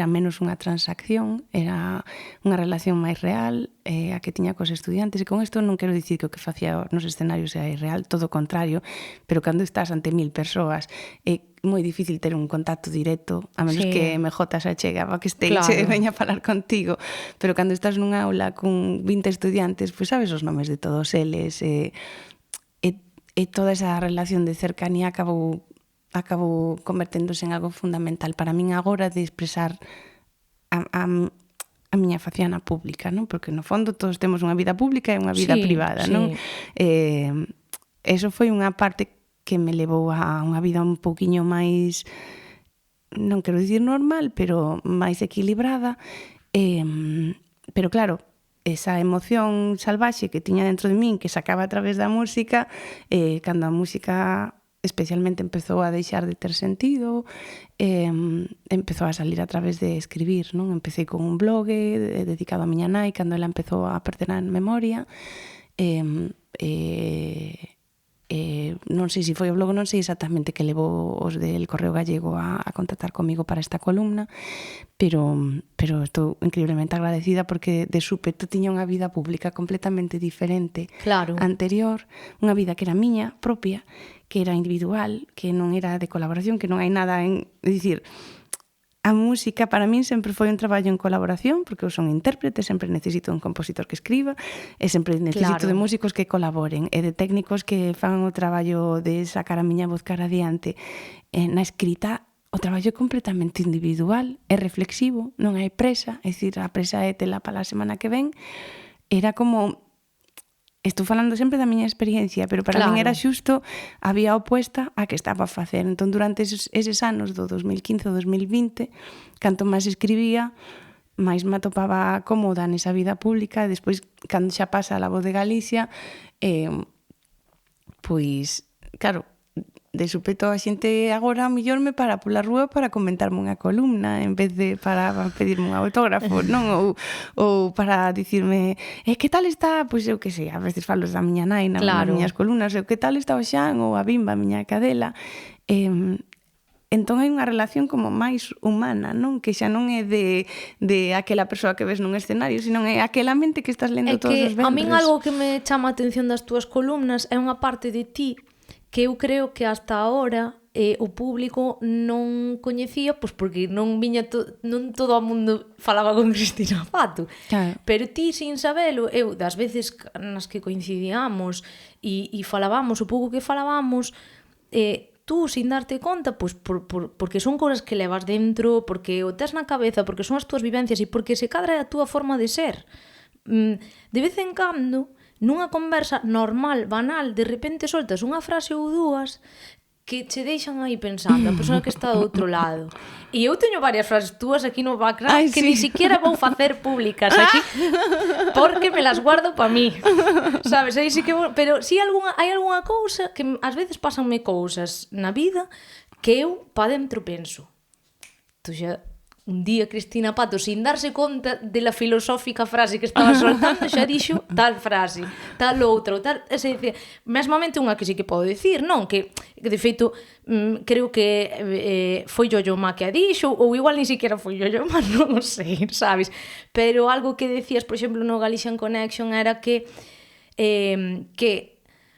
menos unha transacción, era unha relación máis real, a que tiña cos estudiantes. E con isto non quero dicir que o que facía nos escenarios era irreal, todo o contrario, pero cando estás ante 1000 persoas é moi difícil ter un contacto directo, a menos que MJ se achega para que esteja e veña a falar contigo, pero cando estás nunha aula con 20 estudiantes, pois sabes os nomes de todos eles, e toda esa relación de cercanía acabou converténdose en algo fundamental para min agora de expresar a miña faciana pública, non? Porque no fondo todos temos unha vida pública e unha vida privada, non? Eso foi unha parte que me levou a unha vida un pouquiño máis, non quero dicir normal, pero máis equilibrada, pero claro, esa emoción salvaxe que tiña dentro de min, que sacaba a través da música, cando a música especialmente empezou a deixar de ter sentido, empezou a salir a través de escribir, non? Empecé con un blog dedicado a miña nai, cando ela empezou a perder a memoria, non sei se foi o blog, non sei exactamente que levou os del Correo Gallego a contactar comigo para esta columna, pero estou increíblemente agradecida porque de súpeto tiña unha vida pública completamente diferente anterior, unha vida que era miña propia, que era individual, que non era de colaboración, que non hai nada en... É dicir, a música para min sempre foi un traballo en colaboración, porque eu son intérprete, sempre necesito un compositor que escriba, e sempre necesito de músicos que colaboren, e de técnicos que fan o traballo de sacar a miña voz cara adiante. Na escrita, o traballo é completamente individual, é reflexivo, non hai presa, é dicir, a presa é tela para a semana que ven. Era como... Estou falando sempre da miña experiencia, pero para min era xusto a vía opuesta a que estaba a facer. Entón, durante eses anos do 2015 ao 2020, canto máis escribía, máis me atopaba cómoda nesa vida pública. Despois, cando xa pasa a La Voz de Galicia, pois, claro, de súpeto a xente agora a mellor me para pola rúa para comentarme unha columna en vez de para pedirme un autógrafo, non? Ou para dicirme, que tal está? Pois eu que sei, a veces falo da miña nai nas miñas columnas, que tal está o Xan ou a Bimba, a miña cadela. Entón hai unha relación como máis humana, non? Que xa non é de aquela persoa que ves nun escenario, sino é aquela mente que estás lendo todos os venres. A min algo que me chama a atención das túas columnas é unha parte de ti que eu creo que hasta ahora o público non coñecía, pois porque non viña non todo o mundo falaba con Cristina Pato. Claro. Pero ti, sin sabelo, eu das veces nas que coincidíamos e falábamos o pouco que falábamos, tú, sin darte conta, pois porque son cousas que levas dentro, porque o tes na cabeza, porque son as túas vivencias e porque se cadra a túa forma de ser. De vez en cando, nunha conversa normal, banal, de repente soltas unha frase ou dúas que che deixan aí pensando, a persoa que está do outro lado. E eu teño varias frases túas aquí no background que ni siquiera vou facer públicas aquí porque me las guardo para mí. Sabes? Aí sí que pero si hai algunha cousa que ás veces pásanme cousas na vida que eu pa dentro penso. Tú xa un día Cristina Pato, sin darse conta de la filosófica frase que estaba soltando, xa dixo tal frase, tal outra, tal... Mesmamente unha que sí que podo dicir, non? Que de feito, creo que foi Yo-Yo Ma que a dixo, ou igual ni siquiera foi Yo-Yo Ma, non o sei, sabes? Pero algo que decías, por exemplo, no Galician Connection era que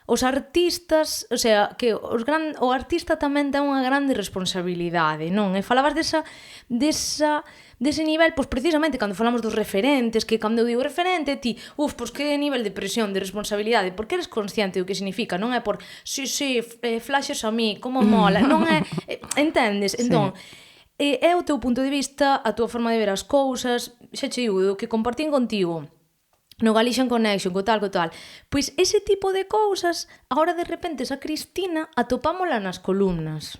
os artistas, o sea, que o artista tamén ten unha grande responsabilidade, non? E falabas dese nivel, pois precisamente cando falamos dos referentes, que cando eu digo referente, ti, pois que nivel de presión, de responsabilidade, porque eres consciente do que significa, non é por, flashes a mí, como mola, non é, entendes? Entón, é o teu punto de vista, a túa forma de ver as cousas, xa che digo, do que compartín contigo, no Galician Connection, co tal. Pois ese tipo de cousas, agora de repente esa Cristina atopámola nas columnas.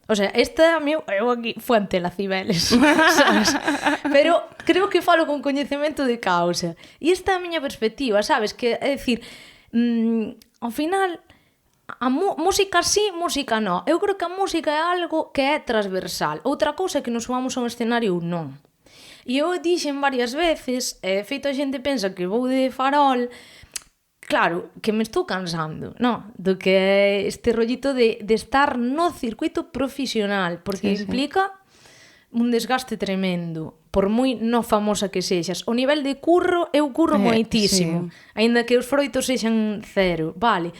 O sea, esta eu aquí fuente la Cibeles, sabes? Pero creo que falo con coñecemento de causa. E esta é a miña perspectiva, sabes? Que, é dicir, ao final, a música sí, música non. Eu creo que a música é algo que é transversal. Outra cousa é que nos subamos a un escenario ou non. E eu dixen varias veces, feito a xente pensa que vou de farol, claro, que me estou cansando, no? Do que é este rollito de estar no circuito profesional, porque sí, implica un desgaste tremendo, por moi no famosa que sexas. O nivel de curro, eu curro moitísimo, sí. Aínda que os froitos sexan cero, vale.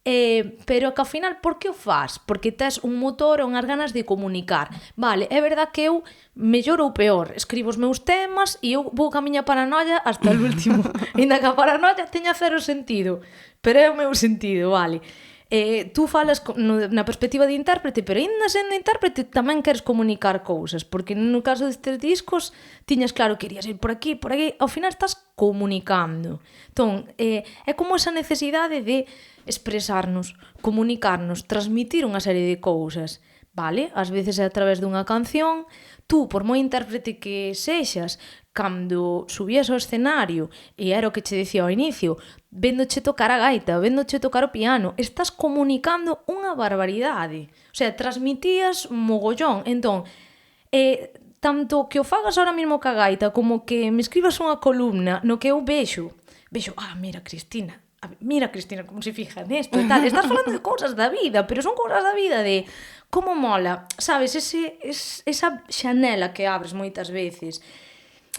Pero que ao final, por que o faz? Porque tes un motor ou unhas ganas de comunicar. Vale, é verdad que eu, mellor ou peor, escribo os meus temas e eu vou ca miña paranoia hasta o último. Ainda que a paranoia teña cero sentido, pero é o meu sentido, vale. Tú falas na perspectiva de intérprete, pero ainda sendo intérprete tamén queres comunicar cousas, porque no caso destes discos tiñas claro que querías ir por aquí, ao final estás comunicando. Entón, é como esa necesidade de expresarnos, comunicarnos, transmitir unha serie de cousas, vale? Ás veces é a través dunha canción, tú, por moi intérprete que sexas, cando subías ao escenario, e era o que che dicía ao inicio, véndoche tocar a gaita, véndoche tocar o piano, estás comunicando unha barbaridade. O sea, transmitías mogollón. Entón, tanto que o fagas ahora mesmo ca gaita, como que me escribas unha columna no que eu vexo, mira, Cristina, como se fija nesto e tal. Estás falando de cousas da vida, pero son cousas da vida de como mola, sabes, esa xanela que abres moitas veces.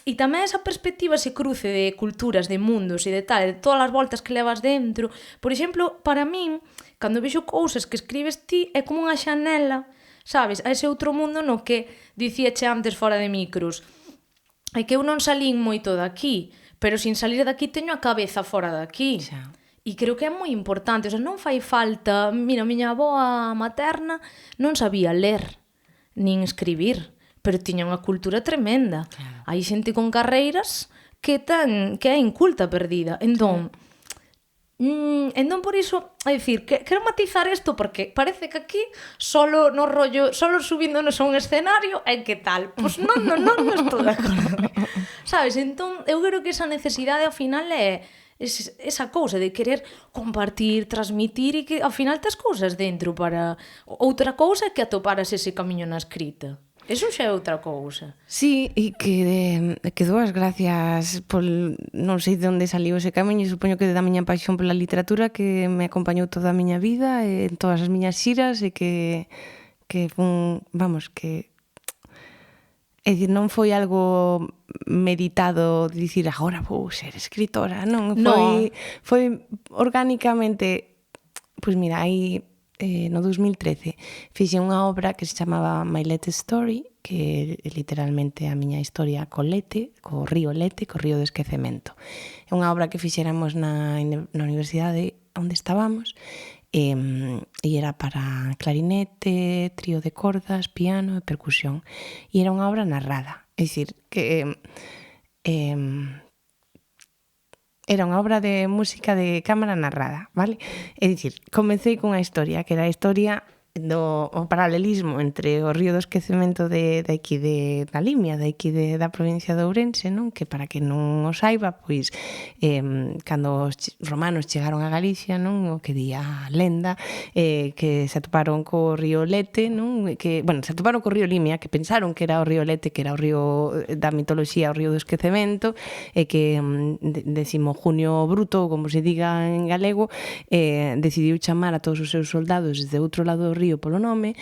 E tamén esa perspectiva, ese cruce de culturas, de mundos e de tal, de todas as voltas que levas dentro. Por exemplo, para min, cando vexo cousas que escribes ti, é como unha xanela, sabes, a ese outro mundo no que dicíache antes fora de micros. É que eu non salín moito daqui, pero sin salir daqui teño a cabeza fora daqui. Xa. E creo que é moi importante, o sea, non fai falta... Mira, a miña avoa materna non sabía ler, nin escribir, pero tiña unha cultura tremenda. Claro. Hai xente con carreiras que é inculta perdida. Entón, por iso, é dicir, quero matizar isto porque parece que aquí solo no rollo, solo subíndonos a un escenario é que tal. Pois non estou de acordo. Sabes, entón, eu creo que esa necesidade ao final é esa cousa de querer compartir, transmitir e que ao final tes cousas dentro para... Outra cousa é que atoparas ese camiño na escrita. Eso xa é outra cousa. Sí, e que dúas gracias por non sei de onde saliu ese camiño, e supoño que da miña paixón pola literatura que me acompañou toda a miña vida en todas as miñas xiras e que fun, vamos, que é dicir, non foi algo meditado de dicir agora vou ser escritora, non, foi orgánicamente, pois mira, aí no 2013 fixe unha obra que se chamaba My Lete Story, que é literalmente a miña historia co Lete, co río Lete, co río do esquecemento. É unha obra que fixéramos na universidade onde estábamos e era para clarinete, trío de cordas, piano e percusión. E era unha obra narrada, é dicir, que era unha obra de música de cámara narrada, vale? É dicir, comecei cunha historia, que era a historia o paralelismo entre o río do esquecemento de aquí da Limia, de aquí da provincia de Ourense, non? Que para que non o saiba, pois cando os romanos chegaron a Galicia, non? O que di a lenda, que se atoparon co río Lete, non? Que, bueno, se atoparon co río Limia, que pensaron que era o río Lete, que era o río da mitoloxía, o río do esquecemento, e que décimo Junio Bruto, como se diga en galego, decidiu chamar a todos os seus soldados desde outro lado do río polo nome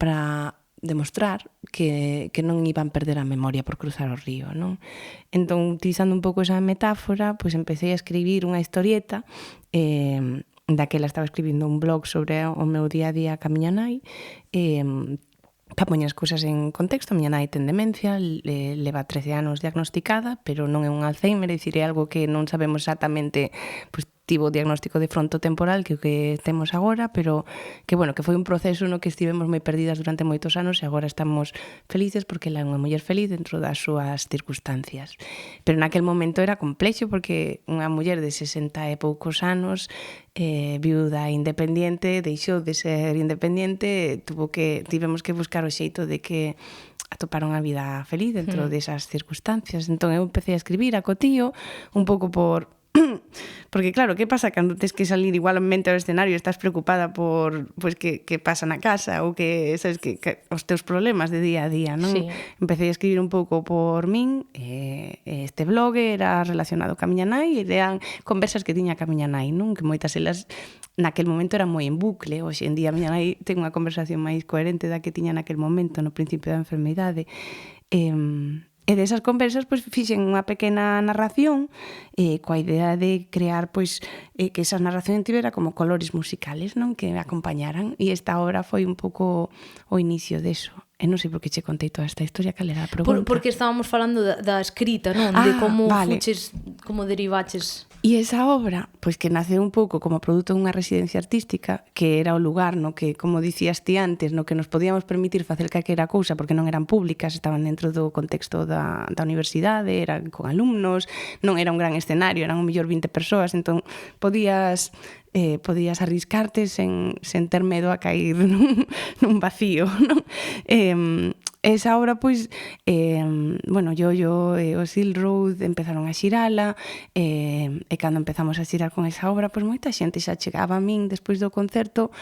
para demostrar que non iban perder a memoria por cruzar o río, non? Entón, utilizando un pouco esa metáfora, pois empecé a escribir unha historieta, daquela estaba escribindo un blog sobre o meu día a día ca miña nai, para poñer as cousas en contexto. A miña nai ten demencia, leva 13 anos diagnosticada, pero non é un Alzheimer, é dicir, é algo que non sabemos exactamente, pois tivo o diagnóstico de frontotemporal, que é o que temos agora, pero que, bueno, que foi un proceso no que estivemos moi perdidas durante moitos anos e agora estamos felices porque ela é unha muller feliz dentro das súas circunstancias. Pero naquel momento era complexo porque unha muller de 60 e poucos anos, viuda independiente, deixou de ser independiente, tivemos que buscar o xeito de que atopar unha vida feliz dentro desas circunstancias. Entón eu empecé a escribir a cotío un pouco porque claro, que pasa cando tes que salir igualmente ao escenario e estás preocupada por pois que pasa na casa ou que sabes que os teus problemas de día a día, non? Sí. Empecé a escribir un pouco por min, este blog era relacionado ca miña nai, eran conversas que tiña ca miña nai, non? Que moitas elas naquel momento eran moi en bucle, hoxe en día a miña nai ten unha conversación máis coherente da que tiña naquel momento no principio da enfermidade. E desas conversas pois fixen unha pequena narración coa idea de crear pois que esa narración tivera como colores musicales, non, que me acompañaran, e esta obra foi un pouco o inicio deso. E non sei por que che contei toda esta historia, cal era a pregunta? Porque estábamos falando da escrita, non? De como vale. fuches, como derivaches. E esa obra, pois que naceu un pouco como produto dunha residencia artística, que era o lugar no que, como dicías ti antes, no que nos podíamos permitir facer calquera cousa porque non eran públicas, estaban dentro do contexto da universidade, eran con alumnos, non era un gran escenario, eran o mellor 20 persoas, entón podías arriscarte sen ter medo a cair nun vacío, non? Esa obra, pois, bueno, yo e o Silk Road empezaron a xirala, e cando empezamos a xirar con esa obra, pois moita xente xa chegaba a min despois do concerto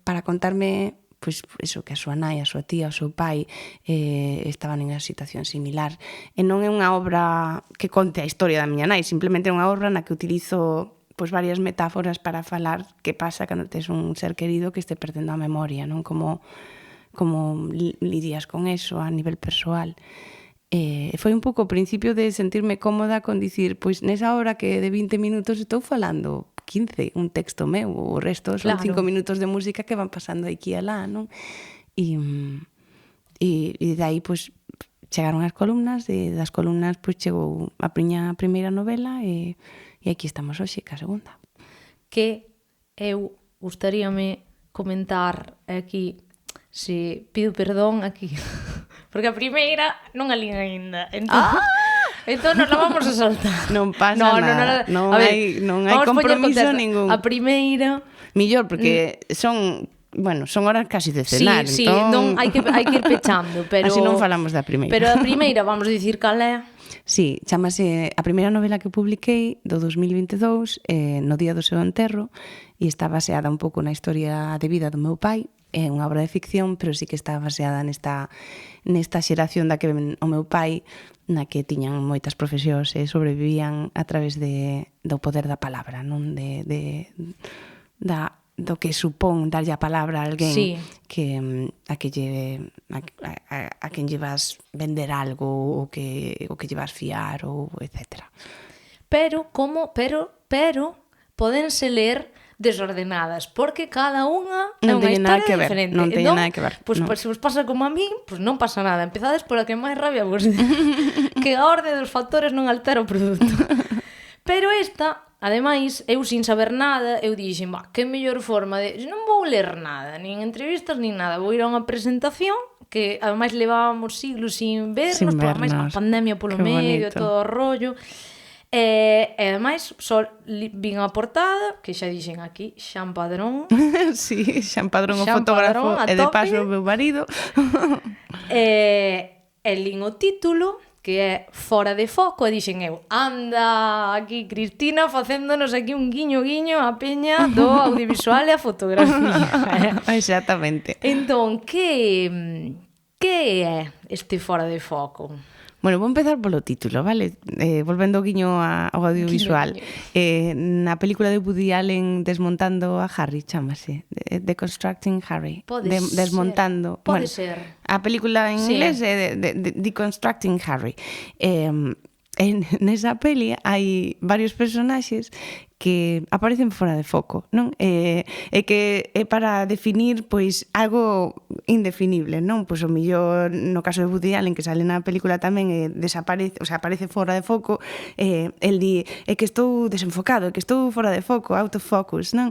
para contarme pois eso, que a súa nai, a súa tía, o seu pai estaban en unha situación similar. E non é unha obra que conte a historia da miña nai, simplemente é unha obra na que utilizo pois varias metáforas para falar que pasa cando tes un ser querido que este perdendo a memoria, non? Como lidias con eso a nivel persoal. Foi un pouco o principio de sentirme cómoda con dicir, pois nesa hora que de 20 minutos estou falando 15, un texto meu, o resto son 5 minutos de música que van pasando aquí e alá, non? E dai, pois, chegaron as columnas, e das columnas, pois, chegou a miña primeira novela, e aquí estamos hoxe, ca segunda. Que eu gustaríame comentar aquí, se pido perdón aquí, porque a primeira non a lín aínda. Entón nos la vamos a saltar. Non pasa nada. Non hai compromiso ningún. A primeira... Millor, porque son horas casi de cenar. Sí, entón hai que ir pechando, pero... Así non falamos da primeira. Pero a primeira, vamos dicir cal é. Sí, chamase a primeira novela que publiquei do 2022, no día do seu enterro, e está baseada un pouco na historia de vida do meu pai. É unha obra de ficción, pero sí que está baseada nesta xeración da que o meu pai, na que tiñan moitas profesións e sobrevivían a través do poder da palabra, non? Do que supón darlle a palabra a alguén, sí, que a quen lle vas vender algo ou que lle vas fiar ou etcétera. Pero pódense ler desordenadas, porque cada unha é unha historia diferente. Non teñen nada que ver. Pois se vos pasa como a mí, pois non pasa nada. Empezades por a que máis rabia vos dé. Que a orde dos factores non altera o produto. Pero esta, ademais, eu sin saber nada, eu dixen, que mellor forma de... Non vou ler nada, nin entrevistas, nin nada. Vou ir a unha presentación que, ademais, levábamos siglos sin vernos, por ademais, a pandemia polo medio, todo o rollo... E ademais, só vin a portada, que xa dixen aquí, Xan Padrón. Sí, Xan Padrón, o fotógrafo, e de paso o meu marido. E lin o título, que é Fora de foco, e dixen eu, anda aquí Cristina facéndonos aquí un guiño a peña do audiovisual e a fotografía. Exactamente. Entón, que é este Fora de foco? Bueno, vou empezar polo título, vale? Volvendo o guiño ao audiovisual. Na película de Woody Allen, Desmontando a Harry, chámase. Deconstructing Harry. Desmontando. Pode ser. A película en inglés é Deconstructing Harry. nesa peli hai varios personaxes que aparecen fora de foco, non? E que é para definir pois algo indefinible, non? Pois o millor no caso de Woody Allen, que sale na película tamén, desaparece, o sea, aparece fora de foco, el di, é que estou desenfocado, é que estou fora de foco, out of focus, non?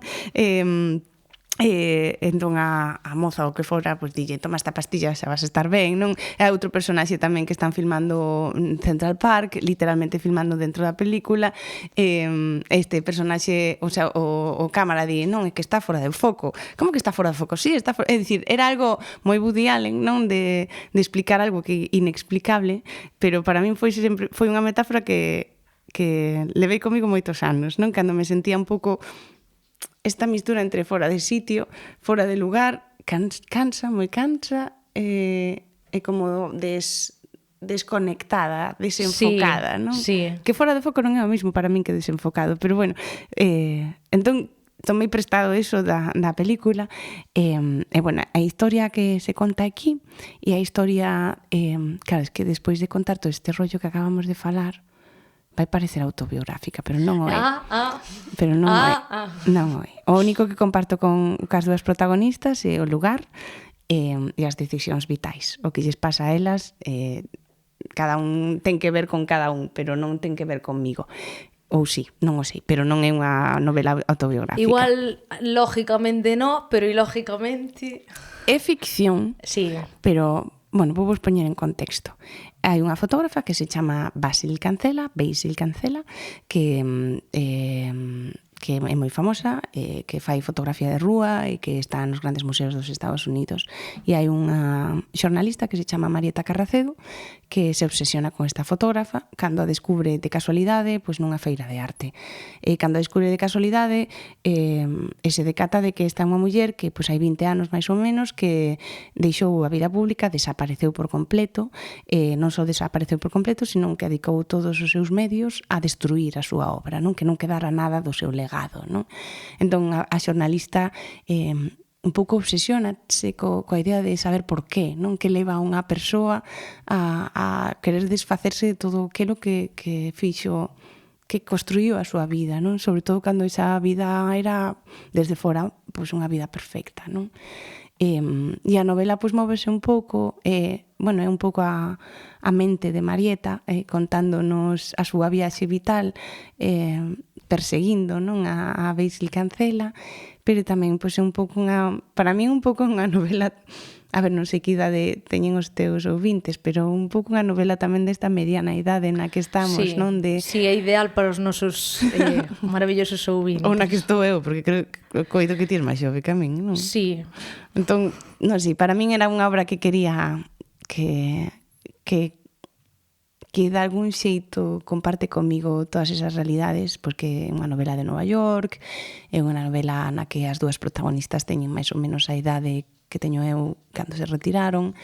Entón a moza ou que fora pois dille, toma esta pastilla, xa vas a estar ben, non? E outro personaxe tamén que están filmando Central Park, literalmente filmando dentro da película, este personaxe, o sea, o cámara di, non, é que está fora de foco. Como que está fora de foco? Sí, está fora, é dicir, era algo moi Woody Allen, non, de explicar algo que inexplicable, pero para min foi unha metáfora que levei comigo moitos anos, non? Cando me sentía un pouco esta mistura entre fora de sitio, fora de lugar, cansa, moi cansa, e como desconectada, desenfocada, non? Sí. Que fora de foco non é o mismo para min que desenfocado, pero bueno, entón tomei prestado eso da película, e bueno, a historia que se conta aquí, e a historia, claro, es que despois de contar todo este rollo que acabamos de falar, vai parecer autobiográfica, pero non o é. Pero non o é. Non o é. O único que comparto con as dúas protagonistas é o lugar e as decisións vitais. O que lles pasa a elas, cada un ten que ver con cada un, pero non ten que ver conmigo. Ou sí, non o sei, pero non é unha novela autobiográfica. Igual, lógicamente no, pero ilógicamente... É ficción, sí, pero, bueno, vou vos poñer en contexto. Hai unha fotógrafa que se chama Basil Cancela, que é moi famosa, que fai fotografía de rúa e que está nos grandes museos dos Estados Unidos. E hai unha xornalista que se chama Marieta Carracedo, que se obsesiona con esta fotógrafa cando a descubre de casualidade pois nunha feira de arte. E cando a descubre de casualidade se decata de que esta é unha muller que pois hai 20 anos máis ou menos que deixou a vida pública, desapareceu por completo, non só desapareceu por completo, sino que dedicou todos os seus medios a destruir a súa obra, non? Que non quedara nada do seu legado, non? Entón a xornalista un pouco obsesiónase coa idea de saber por qué, non? Que leva a unha persoa a querer desfacerse de todo aquilo que fixo, que construiu a súa vida, non? Sobre todo cando esa vida era, desde fora, pois unha vida perfecta, non? E a novela pois móvese un pouco, bueno, é un pouco a mente de Marieta contándonos a súa viaxe vital, perseguindo, non, a Basil Cancela, pero tamén pois é un pouco para mí un pouco unha novela, a ver, non sei que idade teñen os teus ouvintes, pero un pouco unha novela tamén desta mediana idade na que estamos, sí, non? Sí, é ideal para os nosos maravillosos ouvintes. Ou na que estou eu, porque creo que coido que ti és máis xove que a min, non? Sí. Entón, non sei, para min era unha obra que quería que de algún xeito comparte comigo todas esas realidades, porque é unha novela de Nova York, é unha novela na que as dúas protagonistas teñen máis ou menos a idade que teño eu cando se retiraron,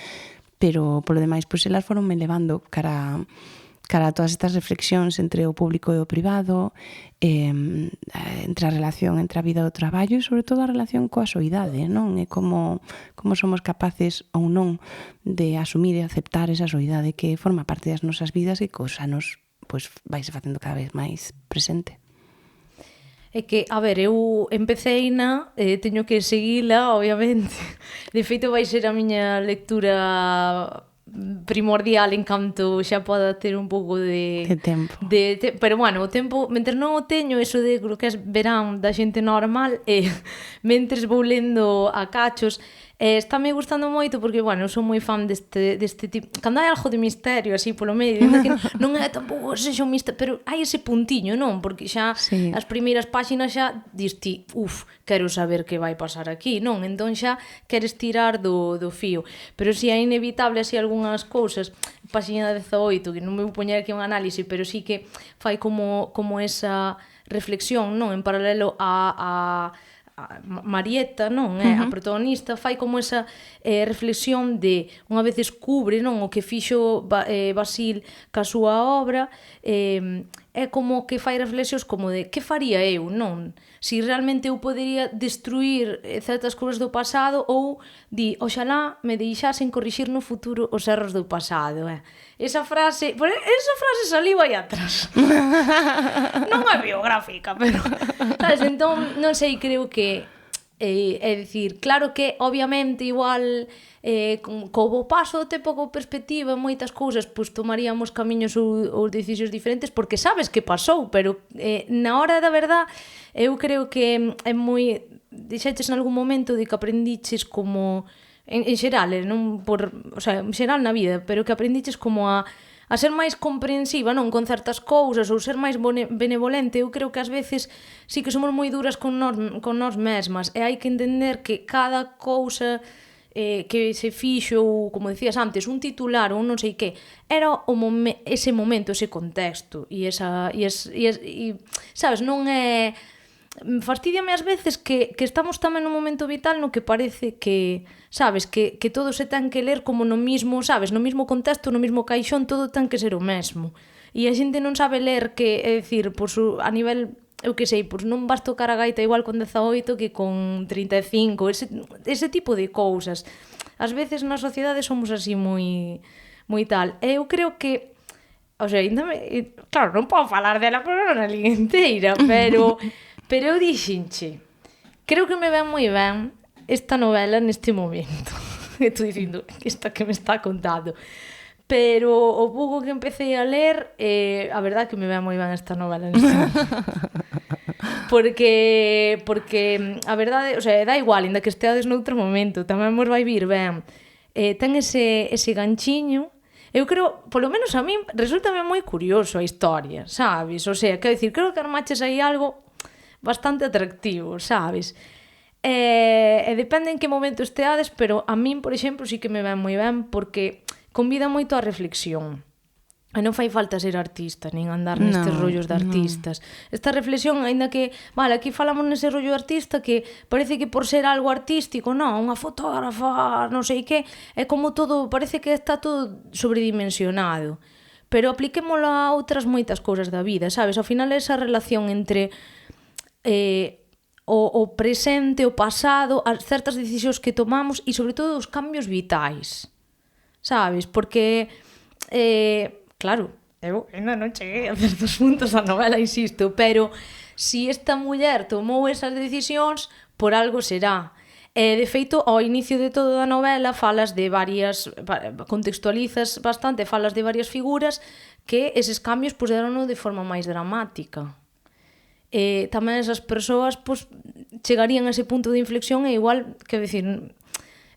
pero polo demais, pois elas foron me levando cara a todas estas reflexións entre o público e o privado, entre a relación entre a vida e o traballo e sobre todo a relación coa soidade, non? E como somos capaces ou non de asumir e aceptar esa soidade que forma parte das nosas vidas e que os anos pois vaise facendo cada vez máis presente. É que, a ver, eu empeceina, teño que seguila, obviamente. De feito, vai ser a miña lectura primordial en canto xa poda ter un pouco de tempo. Pero bueno, o tempo, mentre non o teño, eso de lo que é verán da xente normal, mentres vou lendo a cachos, estáme gustando moito porque, bueno, eu son moi fan deste tipo. Cando hai algo de misterio así polo medio, que non é tampouco sexa un misterio, pero hai ese puntiño, non? Porque xa sí, as primeiras páxinas xa dis ti, quero saber que vai pasar aquí, non? Entón xa queres tirar do fío. Pero si é inevitable así algunhas cousas, páxina 18, que non me vou poñer aquí un análise, pero sí que fai como esa reflexión, non? En paralelo a Marieta, non, a protagonista, fai como esa reflexión de unha vez descubre, non, o que fixo Basil ca súa obra, é como que fai reflexións como de que faría eu, non? Si realmente eu podería destruir certas cousas do pasado ou di, oxalá me deixasen corrixir no futuro os erros do pasado. Esa frase saliu aí atrás. Non é biográfica, pero... Sabes? Entón, non sei, creo que... é dicir, claro que obviamente igual co paso do tempo, co perspectiva, moitas cousas, pois tomaríamos camiños ou decisións diferentes porque sabes que pasou, pero na hora da verdad eu creo que é moi... Dixeches en algún momento de que aprendiches como en xeral, non por, o sea, en xeral na vida, pero que aprendiches como a ser máis comprensiva, non, con certas cousas ou ser máis benevolente. Eu creo que ás veces sí que somos moi duras con nós mesmas e hai que entender que cada cousa que se fixo, ou, como decías antes, un titular ou non sei que, era ese momento, ese contexto e sabes, non é... Fastídiame ás veces que estamos tamén nun momento vital no que parece que, sabes, que todo se ten que ler como no mismo, sabes, no mismo contexto, no mismo caixón, todo ten que ser o mesmo. E a xente non sabe ler que, é dicir, pois, a nivel, eu que sei, pois non vas tocar a gaita igual con 18 que con 35, ese tipo de cousas. Ás veces na sociedade somos así moi tal. E eu creo que, o sea, claro, non podo falar dela por unha liga inteira, pero eu dixenche, creo que me ven moi ben esta novela neste momento. Estou dicindo, esta que me está contando. Pero o pouco que empecé a ler, a verdade que me ven moi ben esta novela neste momento. Porque a verdade, o sea, dá igual, ainda que esteades noutro momento, tamén vos vai vir ben. Ten ese ganchiño. Eu creo, polo menos a min, resultame moi curioso a historia, sabes? O sea, quero dicir, creo que armaches aí algo bastante atractivo, sabes? E depende en que momento esteades, pero a min, por exemplo, sí que me ven moi ben porque convida moito á reflexión. E non fai falta ser artista, nin andar nestes rollos de artistas. Esta reflexión, aínda que, vale, aquí falamos nese rollo de artista que parece que por ser algo artístico, non, unha fotógrafa, non sei que, é como todo, parece que está todo sobredimensionado. Pero apliquémolo a outras moitas cousas da vida, sabes? Ao final esa relación entre o presente, o pasado, as certas decisións que tomamos e, sobre todo, os cambios vitais. Sabes? Porque, claro, eu ainda non cheguei a certos puntos da novela, insisto, pero si esta muller tomou esas decisións, por algo será. De feito, ao inicio de toda a novela falas de varias, contextualizas bastante, falas de varias figuras que eses cambios puserono de forma máis dramática. Tamén esas persoas pois, chegarían a ese punto de inflexión e igual, quero dicir,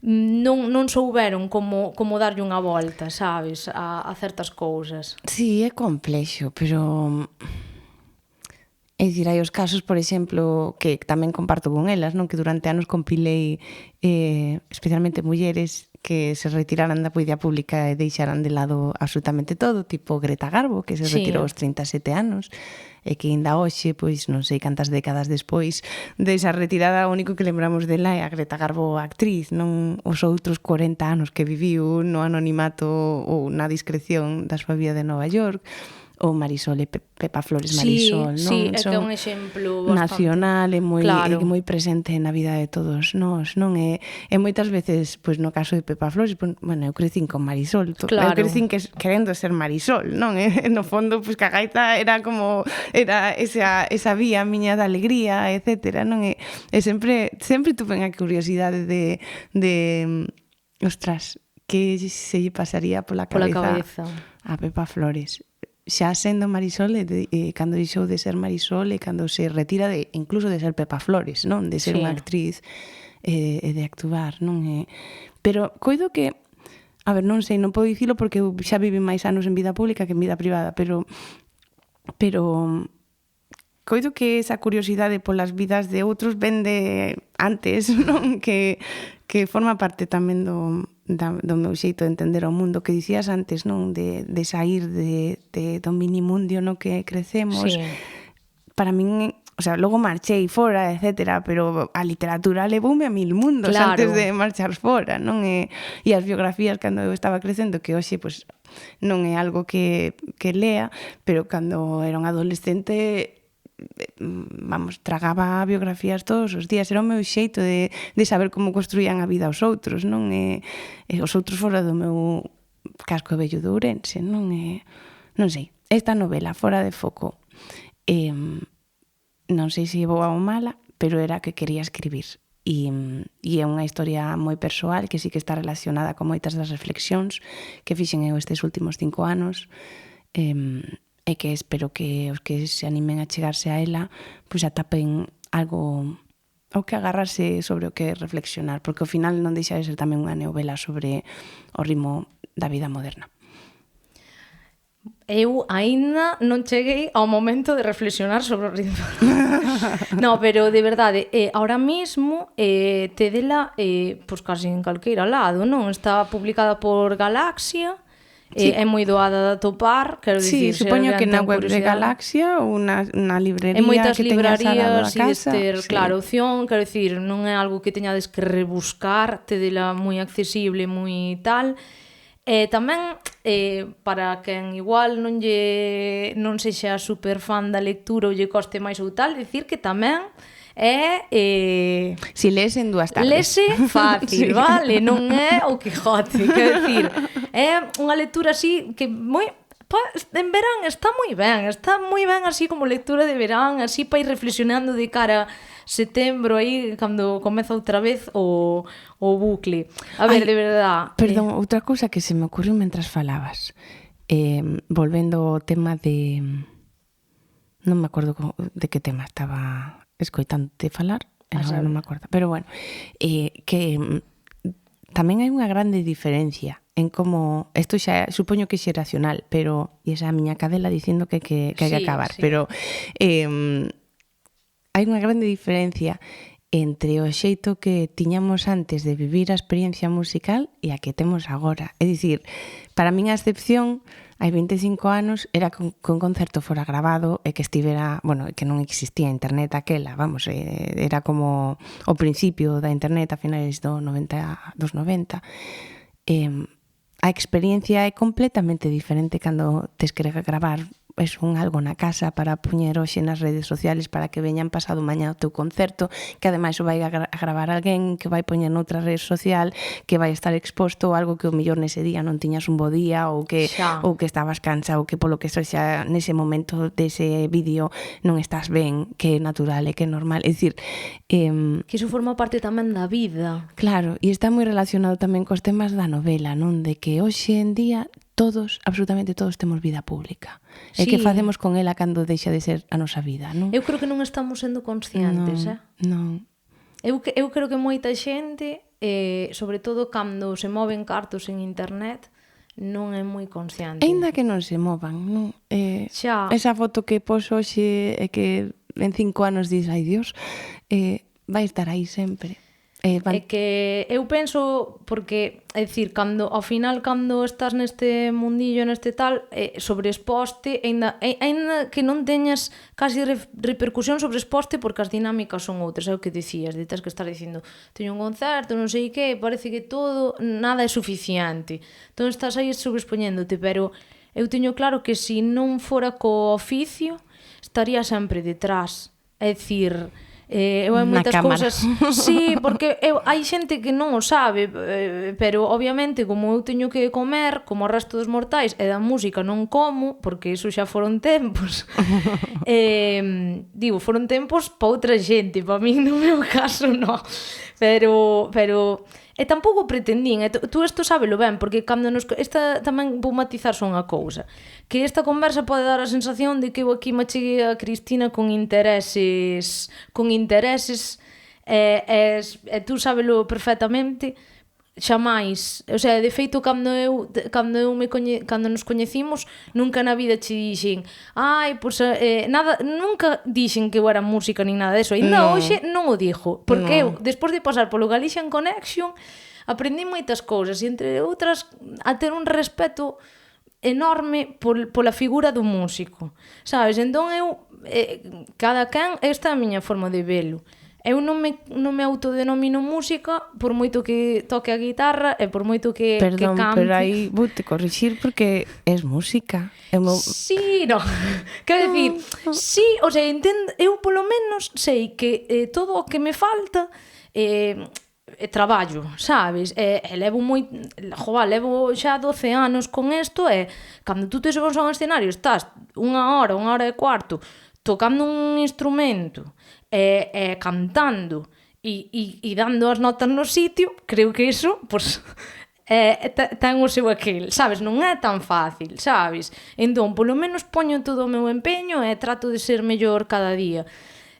non souberon como darlle unha volta, sabes, a certas cousas. Sí, é complexo, pero... É dicir, hai os casos, por exemplo, que tamén comparto con elas, non, que durante anos compilei especialmente mulleres que se retiraran da poesía pública e deixaran de lado absolutamente todo, tipo Greta Garbo, que se retirou aos 37 anos, e que ainda hoxe, pois non sei cantas décadas despois desa retirada, o único que lembramos dela é a Greta Garbo actriz, non os outros 40 anos que viviu no anonimato ou na discreción da súa vida de Nova York, ou Marisol e Pepa Flores Marisol, non? Sí, é que é un exemplo bastante nacional e moi presente na vida de todos nós, non? E moitas veces, pois no caso de Pepa Flores, bueno, eu crecín con Marisol, eu crecín querendo ser Marisol, non? E no fondo, pois que a gaita era como era esa vía miña da alegría, etcétera, non? E sempre tuve a curiosidade de ostras, que se lle pasaría pola cabeza a Pepa Flores. Xa sendo Marisol e cando deixou de ser Marisol e cando se retira incluso de ser Pepa Flores, non? De ser unha actriz e de actuar, non? Pero coido que, a ver, non sei, non podo dicilo porque eu xa vivi máis anos en vida pública que en vida privada, pero coido que esa curiosidade polas vidas de outros ven de antes, non? Que forma parte tamén do meu xeito de entender o mundo que dicías antes, non? De sair do minimundio no que crecemos. Sí. Para min o sea, logo marchei fora, etcétera, pero a literatura levoume a 1000 mundos antes de marchar fora, non? E as biografías cando eu estaba crecendo, que hoxe, pois, non é algo que lea, pero cando era un adolescente vamos, tragaba biografías todos os días, era o meu xeito de saber como construían a vida os outros, non? E os outros fora do meu casco vello de Ourense, non? Non sei, esta novela, Fora de foco, non sei se boa ou mala, pero era a que quería escribir. E é unha historia moi persoal que sí que está relacionada con moitas das reflexións que fixen eu estes últimos 5 anos, e que espero que os que se animen a chegarse a ela pois atapen algo ao que agarrarse, sobre o que reflexionar, porque ao final non deixa de ser tamén unha novela sobre o ritmo da vida moderna. Eu aínda non cheguei ao momento de reflexionar sobre o ritmo. No, pero de verdade, ahora mismo tedela pois casi en calqueira lado, non? Está publicada por Galaxia. Sí. É moi doada de atopar, quero dicir, supoño que na web de Galaxia ou na librería que teñas al lado da casa. Claro, opción, quero dicir, non é algo que teñades que rebuscar, tedela moi accesible, moi tal. Tamén, para quen igual non sexa super fan da lectura ou lle coste máis ou tal, dicir que tamén si lees en 2 tardes. Lese fácil, sí. Vale? Non é o Quijote, quero dicir, é unha lectura así que moi en verán está moi ben así como lectura de verán, así para ir reflexionando de cara a setembro aí cando comeza outra vez o bucle. A ver, de verdad. Perdón, outra cousa que se me ocurriu mentras falabas. Volvendo ao tema de non me acordo de que tema estaba escoitándote falar, non me acordo, pero bueno, que tamén hai unha grande diferencia en como, isto xa supoño que é xeracional, pero e esa a miña cadela dicindo que hai que acabar, sí. Pero hai unha grande diferencia entre o xeito que tiñamos antes de vivir a experiencia musical e a que temos agora. É dicir, para min a excepción hai 25 anos era que un concerto fora grabado e que estivera, bueno, que non existía internet aquela, vamos, era como o principio da internet a finais dos 90. A experiencia é completamente diferente cando tes que gravar un algo na casa para poñer hoxe nas redes sociales para que veñan pasado mañá o teu concerto, que ademais o vai a gravar alguén que vai poñer noutra rede social, que vai estar exposto a algo que o mellor nese día non tiñas un bo día ou que estabas cansa ou que polo que xa nese momento dese vídeo non estás ben, que é natural e que é normal. É dicir, que iso forma parte tamén da vida. Claro, e está moi relacionado tamén cos temas da novela, non? De que hoxe en día todos, absolutamente todos, temos vida pública. Sí. E que facemos con ela cando deixa de ser a nosa vida, non? Eu creo que non estamos sendo conscientes, Non. Eu creo que moita xente, sobre todo cando se moven cartos en internet, non é moi consciente. Ainda que non se movan, non? Esa foto que pos hoxe e que en 5 anos dis, ai Dios, vai estar aí sempre. É que eu penso, porque, é dicir, ao final, cando estás neste mundillo, neste tal, sobreexposte, ainda que non teñas casi repercusión sobreexposte, porque as dinámicas son outras, é o que dicías, de tes que estar dicindo, teño un concerto, non sei que, parece que todo, nada é suficiente. Entón estás aí sobreexpoñéndote, pero eu teño claro que se non fora co oficio, estaría sempre detrás. É dicir, eu hai moitas cousas, sí, porque hai xente que non o sabe, pero obviamente como eu teño que comer como o resto dos mortais e da música non como, porque iso xa foron tempos. Digo, foron tempos para outra xente, para min no meu caso non. Pero e tampouco pretendín, tú isto sábelo ben, porque cando esta tamén vou matizar só unha cousa, que esta conversa pode dar a sensación de que eu aquí me cheguei a Cristina con intereses e tú sábelo perfectamente, xamais, o sea, de feito cando nos coñecimos nunca na vida che dixen nada, nunca dixen que eu era música nin nada deso, ainda hoxe non o dixo, porque eu, despois de pasar polo Galician Connection, aprendí moitas cousas e entre outras a ter un respeto enorme pola figura do músico, sabes? Entón eu cada quen, esta é a miña forma de velo. Eu non me autodenomino música por moito que toque a guitarra e por moito que Perdón, cante. pero aí vou te corrixir porque es música. Sí, no. Quero dicir, sí, o sea, eu polo menos sei que todo o que me falta traballo, sabes? Levo xa 12 anos con isto e cando tú te subes a un escenario estás unha hora e cuarto tocando un instrumento cantando e dando as notas no sitio, creo que iso, pues, ten o seu aquel, sabes? Non é tan fácil, sabes? Entón, polo menos poño todo o meu empeño e trato de ser mellor cada día.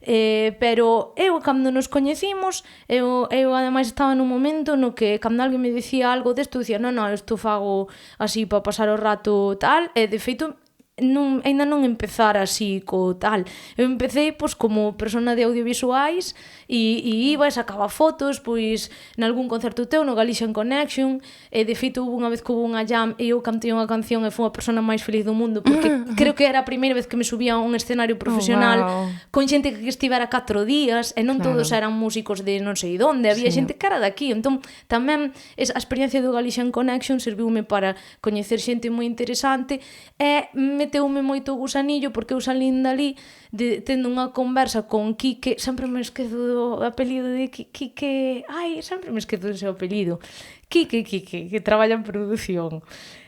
Pero eu, cando nos coñecimos, eu ademais estaba nun momento no que cando alguén me dicía algo desto, dicía, non, isto fago así para pasar o rato tal, e de feito ainda non empezar así co tal. Eu empecé pois como persona de audiovisuais e iba e sacaba fotos pois nalgún concerto teu no Galician Connection e de feito houve unha vez que houve unha jam e eu cantei unha canción e fui a persona máis feliz do mundo porque creo que era a primeira vez que me subía a un escenario profesional con xente que estivera 4 días e non todos eran músicos de non sei onde, había xente que era daqui, entón tamén a experiencia do Galician Connection serviume para coñecer xente moi interesante e meteume moito gusanillo porque eu salín dali tendo unha conversa con Quique, sempre me esquezo do apelido de Quique, sempre me esquezo do seu apelido, Quique, que traballa en produción.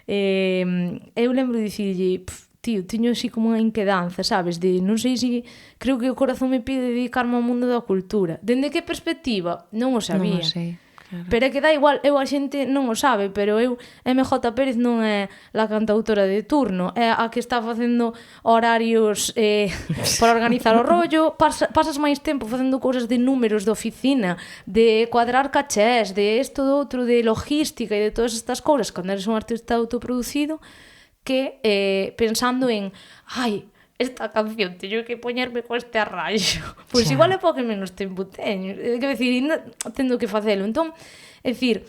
Eu lembro de dicirlle, tío, teño así como unha inquedanza, sabes, de non sei se creo que o corazón me pide dedicarme ao mundo da cultura. Dende que perspectiva? Non o sabía. Non o sei. Claro. Pero é que dá igual, a xente non o sabe, pero MJ Pérez non é a cantautora de turno, é a que está facendo horarios para organizar o rollo, pasas máis tempo facendo cousas de números de oficina, de cuadrar cachés, de isto, do outro, de logística e de todas estas cousas, cando eres un artista autoproducido, que pensando en, esta canción teño que poñerme con este arranxo. Pois igual é porque menos tempo teño. Quero dicir, ainda tendo que facelo. Entón, é dicir,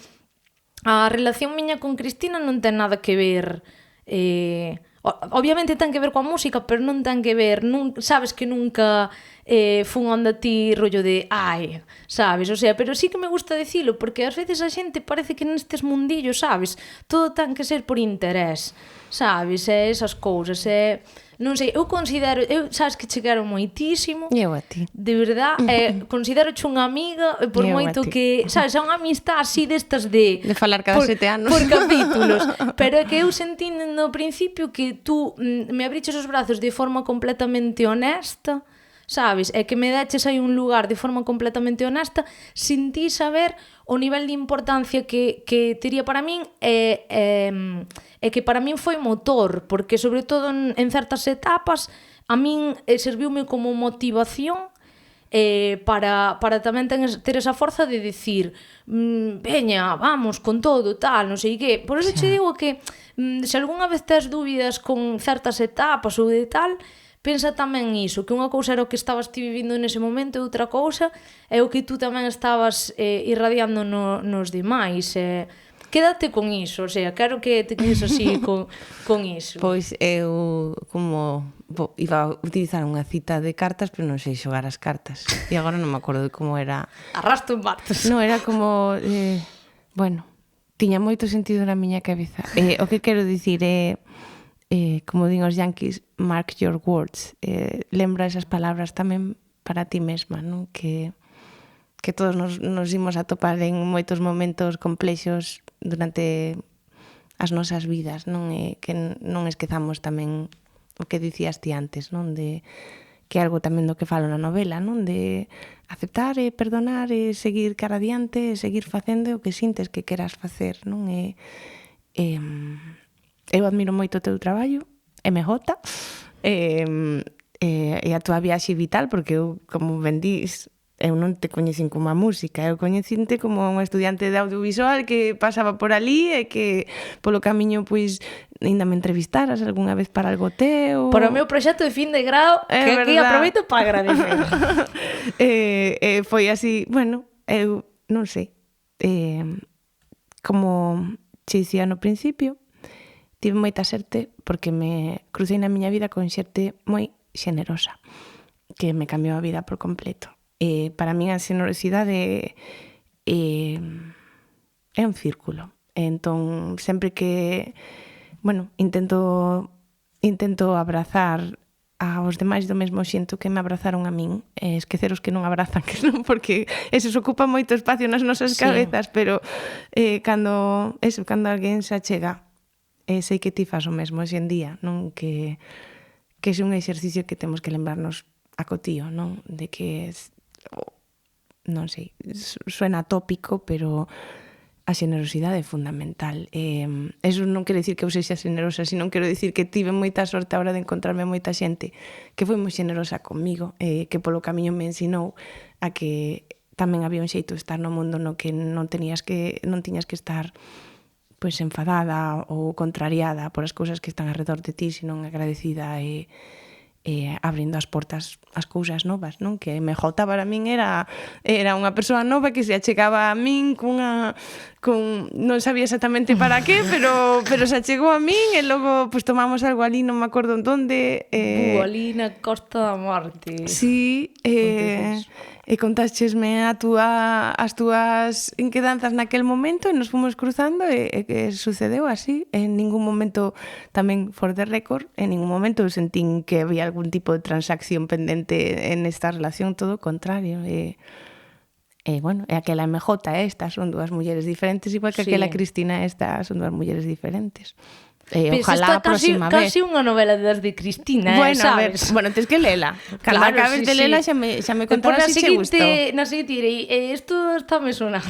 a relación miña con Cristina non ten nada que ver... obviamente ten que ver coa música, pero non ten que ver... sabes que nunca fun onda ti rollo de... sabes? O sea, pero sí que me gusta dicilo, porque ás veces a xente parece que nestes mundillos, sabes? Todo ten que ser por interés, sabes? Esas cousas, non sei, eu considero, sabes que che quero moitísimo. E eu a ti. De verdad, considero-che unha amiga, por moito que, sabes, é unha amistad así destas de falar cada 7 anos. Por capítulos. Pero é que eu sentí no principio que tú me abriches os brazos de forma completamente honesta, sabes? É que me deches aí un lugar de forma completamente honesta, sin ti saber o nivel de importancia que tería para min e que para min foi motor, porque sobre todo en certas etapas a min serviume como motivación para tamén ter esa forza de dicir veña, vamos, con todo, tal, non sei que. Por eso che digo que se algunha vez tes dúbidas con certas etapas ou de tal, pensa tamén iso, que unha cousa era o que estabas ti vivindo nese momento e outra cousa é o que tú tamén estabas irradiando nos demais. Quédate con iso, o sea, quero que te quedes así con iso. Pois eu como iba a utilizar unha cita de cartas, pero non sei xogar as cartas. E agora non me acordo de como era. Arrasto en martes. Non, era como bueno, tiña moito sentido na miña cabeza. O que quero dicir é como din os yankees, mark your words. Lembra esas palabras tamén para ti mesma, non? Que todos nos imos a topar en moitos momentos complexos durante as nosas vidas, non? Que non esquezamos tamén o que dicías ti antes, non? Que é algo tamén do que falo na novela, non? De aceptar e perdonar e seguir cara adiante e seguir facendo o que sintes que queras facer, non? Eu admiro moito o teu traballo, MJ, e a tua viaxe vital, porque eu, como ben dís, eu non te coñecín como a música, eu coñecinte como unha estudiante de audiovisual que pasaba por ali e que polo camiño, pois, ainda me entrevistaras algunha vez para algo teu. Para o meu proxecto de fin de grado, que aquí aproveito para agradecer. Foi así, bueno, eu non sei, como che dicía no principio, tive moita sorte porque me crucei na miña vida con xente moi xenerosa, que me cambiou a vida por completo. Para min a xenerosidade é un círculo. Entón, sempre que, intento abrazar aos demais do mesmo xento que me abrazaron a min, esquecer os que non abrazan, que non, porque eso se ocupa moito espacio nas nosas cabezas, pero cando alguén se achega, sei que ti fas o mesmo hoxe en día, non? Que é un exercicio que temos que lembrarnos a cotío, non? De que, non sei, suena tópico, pero a xenerosidade é fundamental. Eso non quero dicir que eu sexa xenerosa, sino quero dicir que tive moita sorte a hora de encontrarme moita xente que foi moi xenerosa comigo, que polo camiño me ensinou a que tamén había un xeito de estar no mundo no que non tiñas que estar pois enfadada ou contrariada por as cousas que están alrededor de ti, sino agradecida e abrindo as portas ás cousas novas, non? Que MJ para min era unha persoa nova que se achegaba a min non sabía exactamente para qué, pero se achegou a min e logo pues tomamos algo ali, non me acordo en donde. Ali na Costa da Morte. Sí, e contáchesme as túas inquedanzas naquel momento e nos fomos cruzando e que sucedeu así. En ningún momento, tamén for the record, en ningún momento sentín que había algún tipo de transacción pendente en esta relación, todo o contrario. E aquela MJ esta son dúas mulleres diferentes, igual que aquela Cristina esta son dúas mulleres diferentes. Ojalá a próxima vez. Casi unha novela de Cristina, sabes? Tens que lela. Cando acabes de lela xa me contarás se che gustou. Na seguinte direi, isto está me sonando.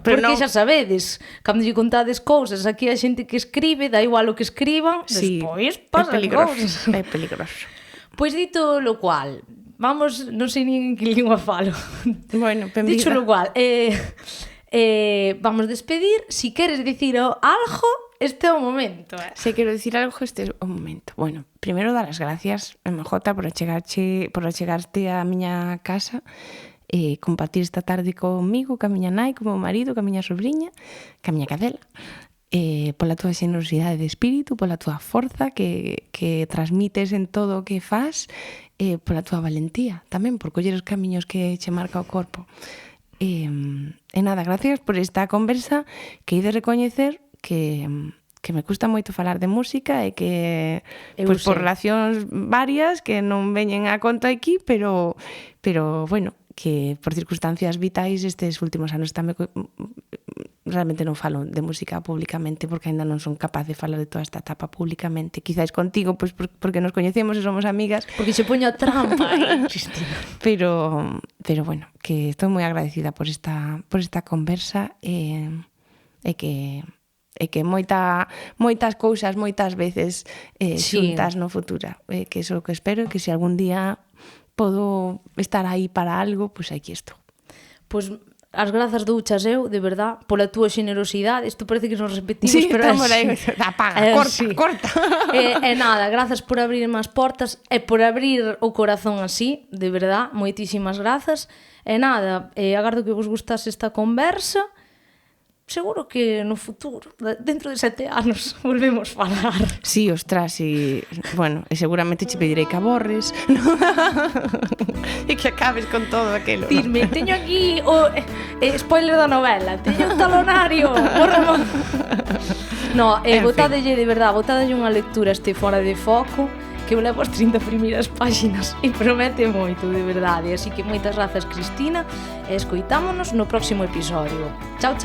Pero porque xa sabedes, cando lle contades cousas aquí a xente que escribe, da igual o que escriban, despois pasan cousas. É peligroso. Pois dito lo cual, vamos, non sei nin en que lingua falo. Dicho lo cual, vamos despedir. Si queres dicir algo, este é o momento. Se quero dicir algo, este é o momento. Primeiro dar as gracias, MJ, por achegarte á miña casa e compartir esta tarde comigo, ca miña nai, co meu marido, ca miña sobrinha, ca miña cadela. Pola túa xenerosidade de espírito, pola túa forza que transmites en todo o que fas, pola túa valentía tamén, por coller os camiños que che marca o corpo. E nada, gracias por esta conversa que hei de recoñecer que me custa moito falar de música e que por relacións varias que non veñen a conta aquí, pero que por circunstancias vitais estes últimos anos tamén realmente non falo de música públicamente porque ainda non son capaz de falar de toda esta etapa públicamente. Quizás contigo, pois porque nos coñecemos e somos amigas. Porque se poño a trampa, Cristina. Pero que estou moi agradecida por esta conversa e que moitas cousas moitas veces xuntas no futuro, que iso que espero, que se algún día podo estar aí para algo, pois aquí estou. Pois as grazas douchas eu, de verdad, pola túa xenerosidade. Isto parece que nos repetimos, pero estamos aí, apaga, corta. E nada, grazas por abrirme as portas e por abrir o corazón así, de verdad, moitísimas grazas. E nada, agardo que vos gustase esta conversa. Seguro que no futuro, dentro de 7 anos, volvemos falar. Sí, ostras, e seguramente che pedirei que aborres e que acabes con todo aquilo. Dirme, teño aquí o spoiler da novela, teño un talonario, o Ramón. Botadelle, de verdad, botadelle unha lectura fora de foco, que eu levo as 30 primeiras páxinas e promete moito, de verdade. Así que moitas grazas, Cristina, e escoitámonos no próximo episodio. Chao, chao.